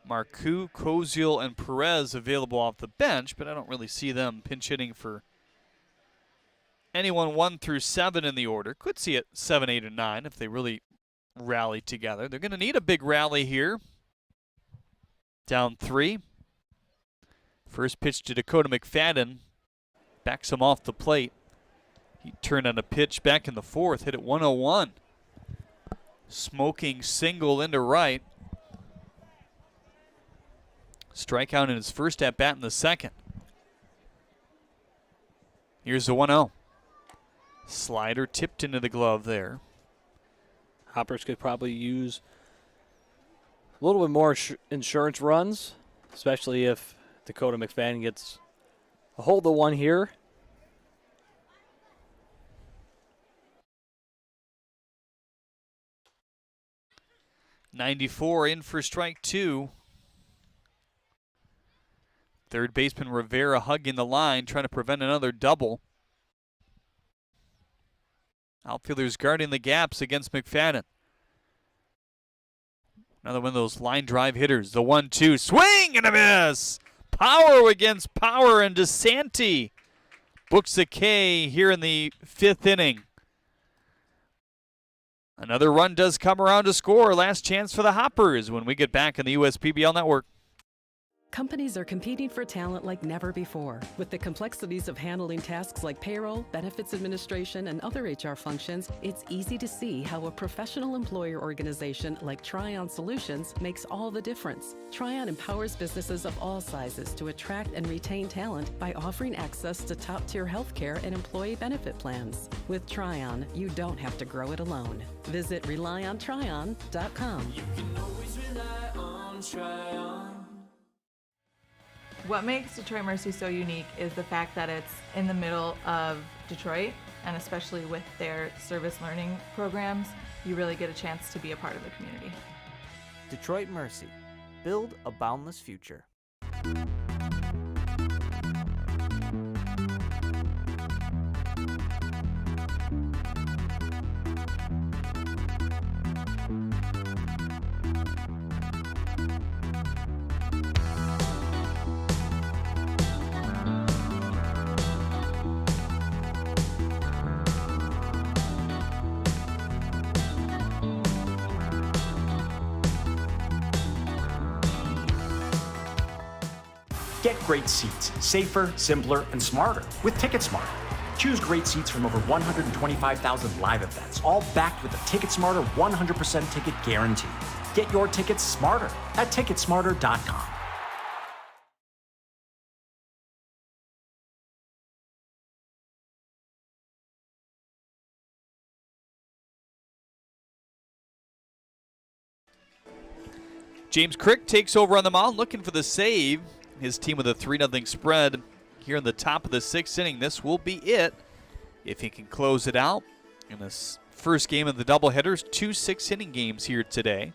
Marcoux, Koziel, and Perez available off the bench, but I don't really see them pinch hitting for anyone 1 through 7 in the order. Could see it 7, 8, and 9 if they really rally together. They're going to need a big rally here. Down 3. First pitch to Dakota McFadden. Backs him off the plate. He turned on a pitch back in the 4th, hit it 101. Smoking single into right. Strikeout in his first at bat in the 2nd. Here's the 1-0. Slider tipped into the glove there. Hoppers could probably use a little bit more insurance runs, especially if Dakota McFadden gets a hold of one here. .94 in for strike 2. Third baseman Rivera hugging the line, trying to prevent another double. Outfielders guarding the gaps against McFadden. Another one of those line drive hitters. The 1-2. Swing and a miss. Power against power, and DeSanti books a K here in the 5th inning. Another run does come around to score. Last chance for the Hoppers when we get back in the USPBL Network. Companies are competing for talent like never before. With the complexities of handling tasks like payroll, benefits administration, and other HR functions, it's easy to see how a professional employer organization like Tryon Solutions makes all the difference. Tryon empowers businesses of all sizes to attract and retain talent by offering access to top-tier healthcare and employee benefit plans. With Tryon, you don't have to grow it alone. Visit RelyOnTryon.com. You can always rely on Tryon. What makes Detroit Mercy so unique is the fact that it's in the middle of Detroit, and especially with their service learning programs, you really get a chance to be a part of the community. Detroit Mercy. Build a boundless future. Get great seats, safer, simpler, and smarter with TicketSmarter. Choose great seats from over 125,000 live events, all backed with a TicketSmarter 100% ticket guarantee. Get your tickets smarter at Ticketsmarter.com. James Crick takes over on the mound, looking for the save. His team with a 3-0 spread here in the top of the 6th inning. This will be it if he can close it out in this first game of the doubleheaders. 2 6-inning games here today.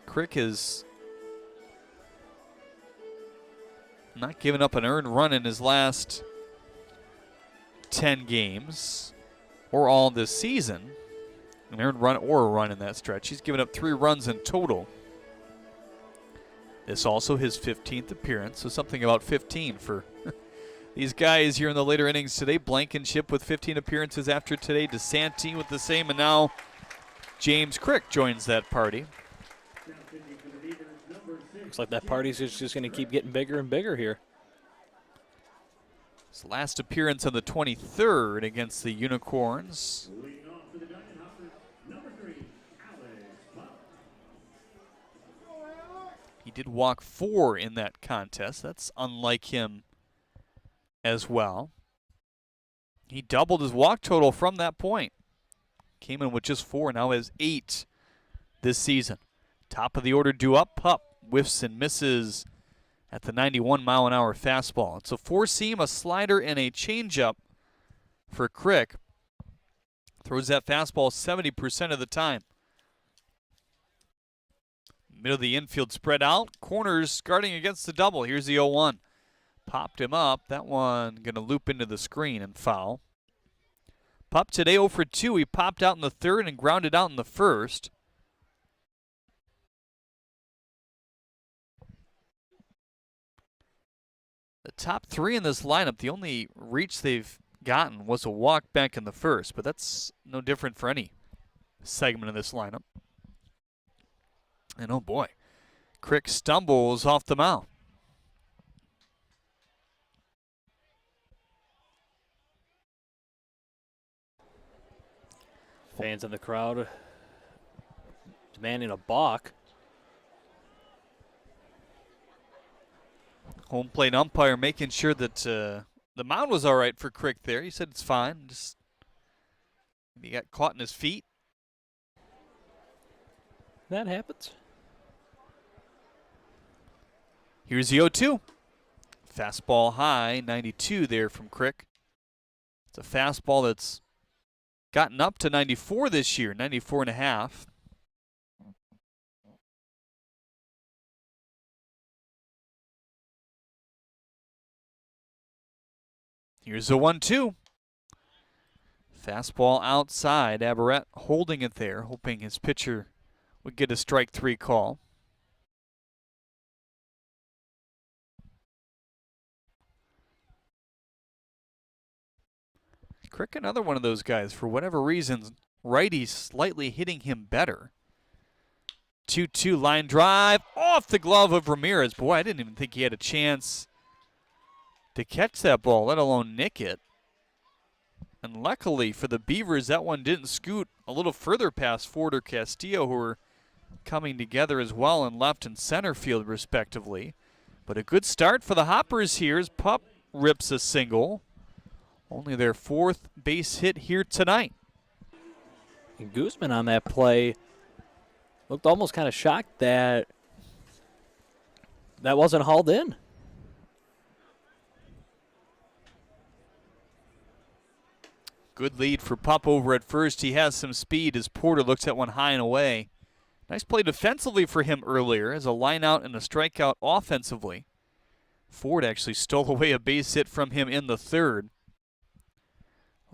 Crick has not given up an earned run in his last 10 games or all this season. An earned run or a run in that stretch. He's given up 3 runs in total. This also his 15th appearance, so something about 15 for these guys here in the later innings today. Blankenship with 15 appearances after today. DeSanti with the same, and now James Crick joins that party. Looks like that party's just going to keep getting bigger and bigger here. His last appearance on the 23rd against the Unicorns. He did walk 4 in that contest. That's unlike him as well. He doubled his walk total from that point. Came in with just 4, now has 8 this season. Top of the order due up. Pup whiffs and misses at the 91-mile-an-hour fastball. It's a 4-seam, a slider, and a changeup for Crick. Throws that fastball 70% of the time. Middle of the infield spread out. Corners guarding against the double. Here's the 0-1. Popped him up. That one going to loop into the screen and foul. Pup today 0 for 2. He popped out in the 3rd and grounded out in the 1st. The top 3 in this lineup, the only reach they've gotten was a walk back in the 1st, but that's no different for any segment of this lineup. And oh boy, Crick stumbles off the mound. Fans in the crowd demanding a balk. Home plate umpire making sure that the mound was all right for Crick there. He said it's fine. Just he got caught in his feet. That happens. Here's the 0-2. Fastball high, 92 there from Crick. It's a fastball that's gotten up to 94 this year, 94.5. Here's the 1-2. Fastball outside. Aberrett holding it there, hoping his pitcher would get a strike 3 call. Crick, another one of those guys, for whatever reason, righties slightly hitting him better. 2-2 line drive off the glove of Ramirez. Boy, I didn't even think he had a chance to catch that ball, let alone nick it. And luckily for the Beavers, that one didn't scoot a little further past Ford or Castillo, who were coming together as well in left and center field, respectively. But a good start for the Hoppers here as Pup rips a single. Only their 4th base hit here tonight. And Guzman on that play looked almost kind of shocked that that wasn't hauled in. Good lead for Pup over at first. He has some speed as Porter looks at one high and away. Nice play defensively for him earlier as a line out and a strikeout offensively. Ford actually stole away a base hit from him in the 3rd.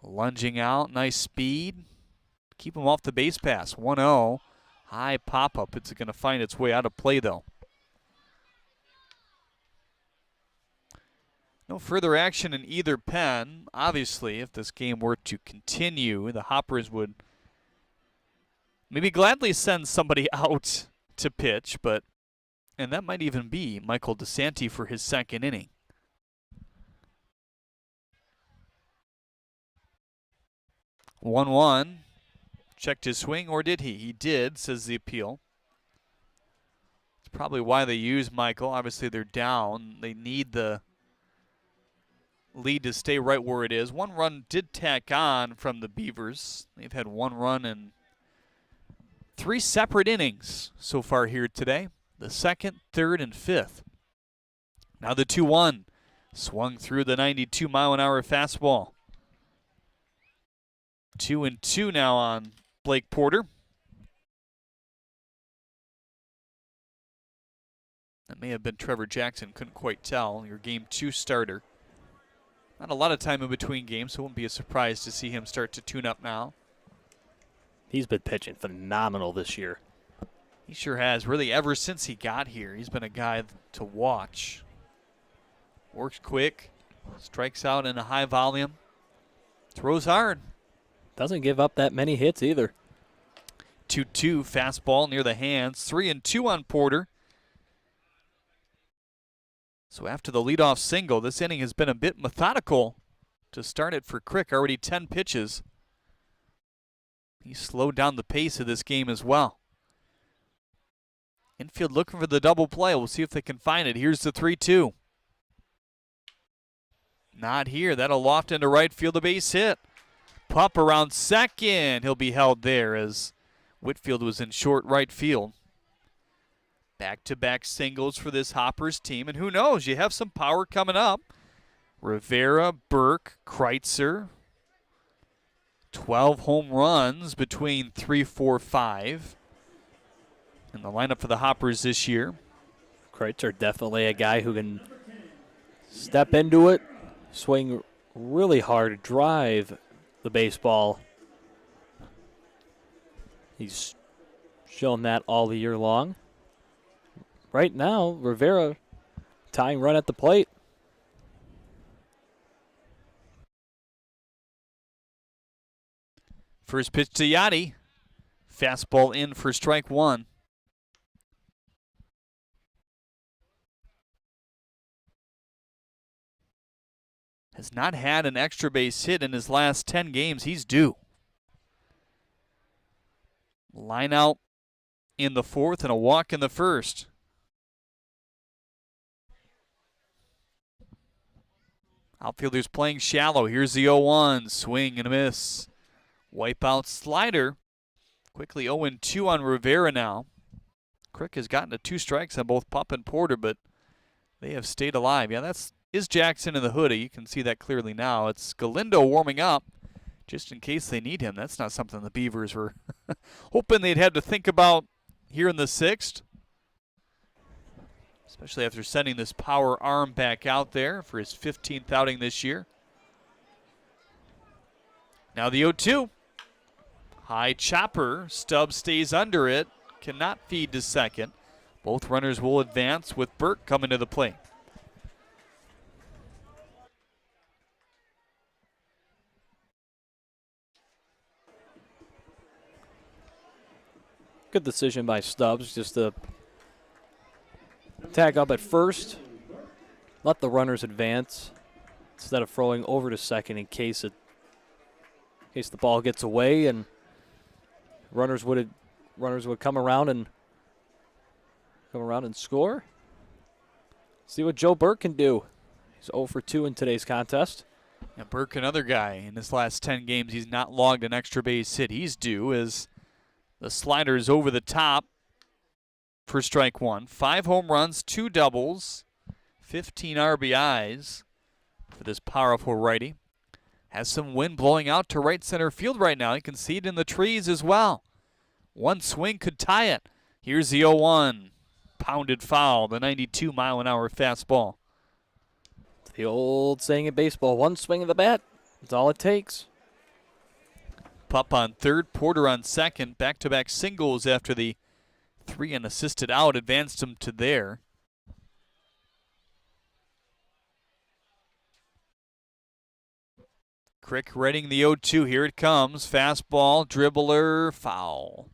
Lunging out, nice speed. Keep him off the base pass. 1-0. High pop-up. It's going to find its way out of play, though. No further action in either pen. Obviously, if this game were to continue, the Hoppers would maybe gladly send somebody out to pitch, and that might even be Michael DeSanti for his 2nd inning. One. Checked his swing, or did he? He did, says the appeal. It's probably why they use Michael. Obviously, they're down. They need the lead to stay right where it is. 1 run did tack on from the Beavers. They've had 1 run in 3 separate innings so far here today. The 2nd, 3rd, and 5th. Now the 2-1. Swung through the 92-mile-an-hour fastball. 2-2 now on Blake Porter. That may have been Trevor Jackson, couldn't quite tell. Your game 2 starter. Not a lot of time in between games, so it won't be a surprise to see him start to tune up now. He's been pitching phenomenal this year. He sure has. Really, ever since he got here, he's been a guy to watch. Works quick, strikes out in a high volume, throws hard. Doesn't give up that many hits either. 2-2 fastball near the hands. 3-2 on Porter. So after the leadoff single, this inning has been a bit methodical to start it for Crick. Already 10 pitches. He slowed down the pace of this game as well. Infield looking for the double play. We'll see if they can find it. Here's the 3-2. Not here. That'll loft into right field, a base hit. Pup around second. He'll be held there as Whitfield was in short right field. Back-to-back singles for this Hoppers team. And who knows, you have some power coming up. Rivera, Burke, Kreitzer. 12 home runs between 3, 4, 5 in the lineup for the Hoppers this year. Kreitzer definitely a guy who can step into it, swing really hard, drive the baseball. He's shown that all the year long. Right now, Rivera tying run at the plate. First pitch to Yachty. Fastball in for strike 1. Has not had an extra base hit in his last 10 games. He's due. Line out in the 4th and a walk in the 1st. Outfielders playing shallow. Here's the 0-1. Swing and a miss. Wipeout slider. Quickly 0-2 on Rivera now. Crick has gotten to 2 strikes on both Pup and Porter, but they have stayed alive. Yeah, that's Jackson in the hoodie. You can see that clearly now. It's Galindo warming up just in case they need him. That's not something the Beavers were hoping they'd have to think about here in the 6th. Especially after sending this power arm back out there for his 15th outing this year. Now the 0-2. High chopper. Stubbs stays under it. Cannot feed to second. Both runners will advance with Burke coming to the plate. Good decision by Stubbs just to tag up at first, let the runners advance instead of throwing over to second in case the ball gets away and runners would come around and score. See what Joe Burke can do. He's 0 for 2 in today's contest. And Burke, another guy in his last 10 games, he's not logged an extra base hit. He's due as the slider is over the top for strike one. 5 home runs, 2 doubles, 15 RBIs for this powerful righty. Has some wind blowing out to right center field right now. You can see it in the trees as well. One swing could tie it. Here's the 0-1. Pounded foul, the 92-mile-an-hour fastball. The old saying in baseball, one swing of the bat, that's all it takes. Pup on third, Porter on second. Back-to-back singles after the 3 and assisted out advanced him to there. Crick readying the 0-2. Here it comes. Fastball, dribbler, foul.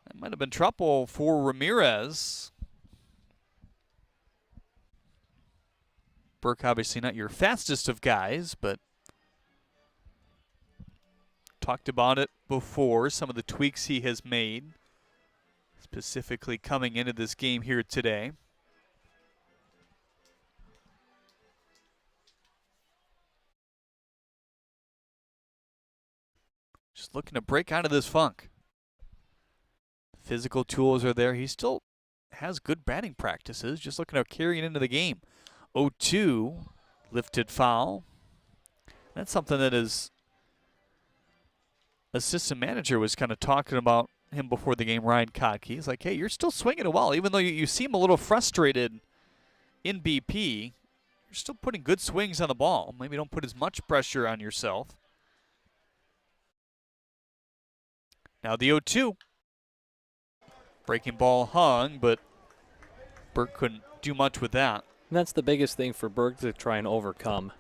That might have been trouble for Ramirez. Burke obviously not your fastest of guys, but talked about it before, some of the tweaks he has made, specifically coming into this game here today. Just looking to break out of this funk. Physical tools are there. He still has good batting practices, just looking to carry it into the game. 0-2, lifted foul. That's something that his assistant manager was kind of talking about him before the game, Ryan Kotke. He's like, hey, you're still swinging it well. Even though you seem a little frustrated in BP, you're still putting good swings on the ball. Maybe don't put as much pressure on yourself. Now the 0-2. Breaking ball hung, but Burke couldn't do much with that. And that's the biggest thing for Burke to try and overcome,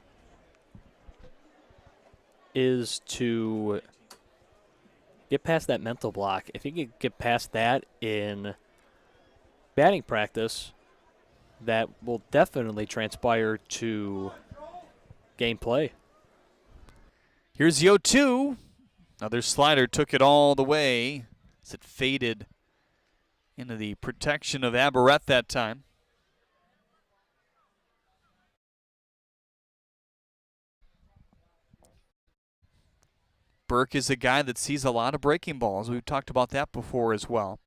is to get past that mental block. If he could get past that in batting practice, that will definitely transpire to gameplay. Here's the 0-2. Another slider took it all the way as it faded into the protection of Aberrett that time. Burke is a guy that sees a lot of breaking balls. We've talked about that before as well.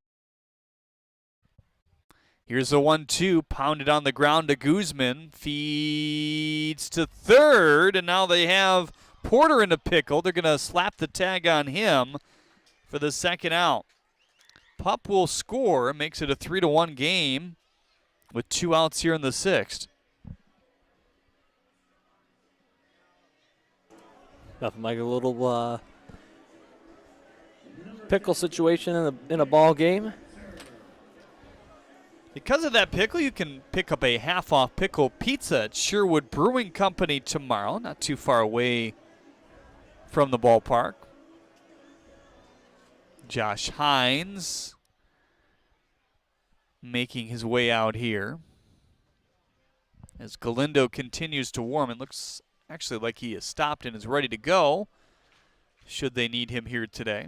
Here's the 1-2, pounded on the ground to Guzman. Feeds to third, and now they have Porter in a pickle. They're going to slap the tag on him for the second out. Pup will score, makes it a 3-1 game with 2 outs here in the 6th. Nothing like a little pickle situation in a ball game. Because of that pickle, you can pick up a half-off pickle pizza at Sherwood Brewing Company tomorrow, not too far away from the ballpark. Josh Hines making his way out here. As Galindo continues to warm, it looks actually like he has stopped and is ready to go, should they need him here today.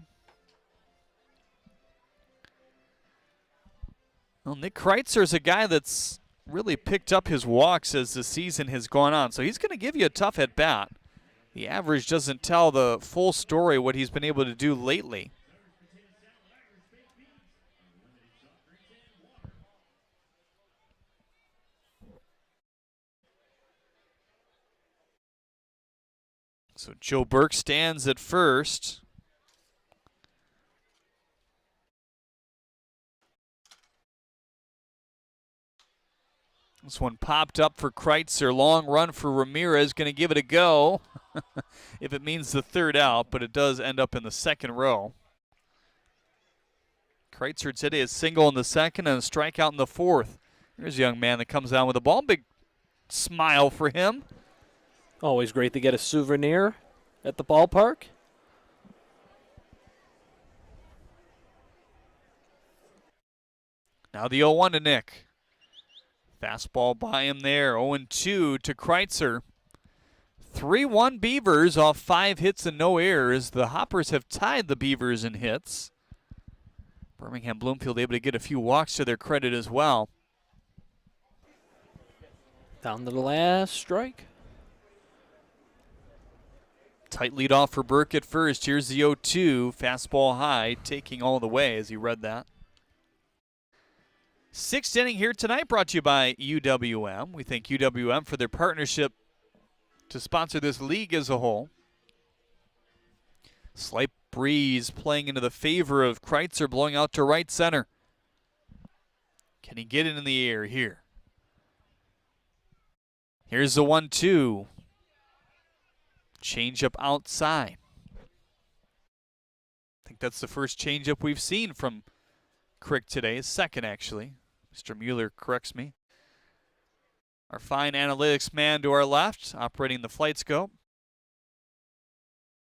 Well, Nick Kreitzer is a guy that's really picked up his walks as the season has gone on, so he's going to give you a tough at-bat. The average doesn't tell the full story what he's been able to do lately. So Joe Burke stands at first. This one popped up for Kreitzer. Long run for Ramirez. Going to give it a go. if it means the third out, but it does end up in the second row. Kreitzer today is single in the second and a strikeout in the fourth. Here's a young man that comes down with the ball. Big smile for him. Always great to get a souvenir at the ballpark. Now the 0-1 to Nick. Fastball by him there. 0-2 to Kreitzer. 3-1 Beavers off 5 hits and no errors. The Hoppers have tied the Beavers in hits. Birmingham Bloomfield able to get a few walks to their credit as well. Down to the last strike. Tight lead off for Burke at first. Here's the 0-2. Fastball high, taking all the way as he read that. Sixth inning here tonight brought to you by UWM. We thank UWM for their partnership to sponsor this league as a whole. Slight breeze playing into the favor of Kreitzer, blowing out to right center. Can he get it in the air here? Here's the 1-2. Changeup outside. I think that's the first changeup we've seen from Crick today. His second, actually. Mr. Mueller corrects me. Our fine analytics man to our left, operating the flight scope.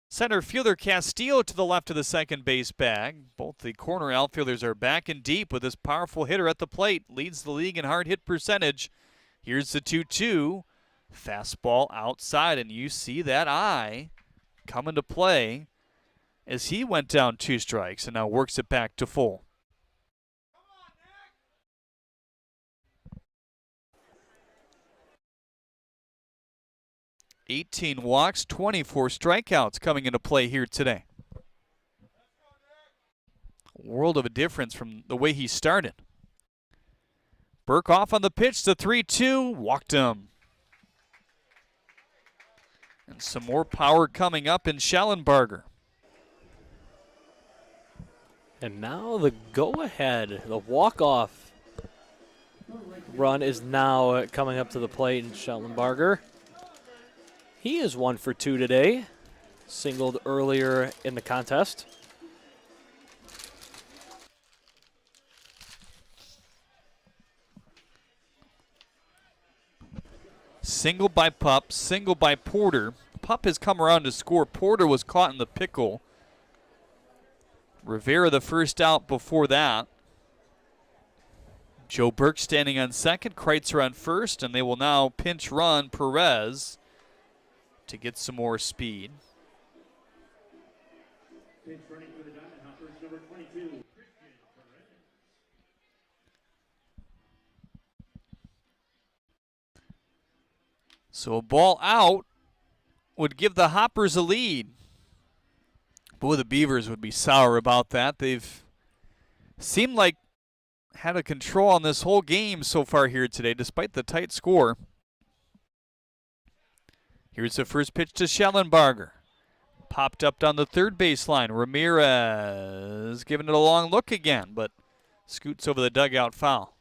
Center fielder Castillo to the left of the second base bag. Both the corner outfielders are back and deep with this powerful hitter at the plate. Leads the league in hard hit percentage. Here's the 2-2. Fastball outside, and you see that eye come into play as he went down 2 strikes and now works it back to full. 18 walks, 24 strikeouts coming into play here today. World of a difference from the way he started. Burke off on the pitch, the 3-2, walked him. And some more power coming up in Schellenbarger. And now the go-ahead, the walk-off run is now coming up to the plate in Schellenbarger. He is 1 for 2 today, singled earlier in the contest. Single by Pup, single by Porter. Pup has come around to score. Porter was caught in the pickle. Rivera the first out before that. Joe Burke standing on second, Kreitzer on first, and they will now pinch run Perez to get some more speed. So a ball out would give the Hoppers a lead. Boy, the Beavers would be sour about that. They've seemed like had a control on this whole game so far here today, despite the tight score. Here's the first pitch to Schellenbarger. Popped up down the third baseline. Ramirez giving it a long look again, but scoots over the dugout foul.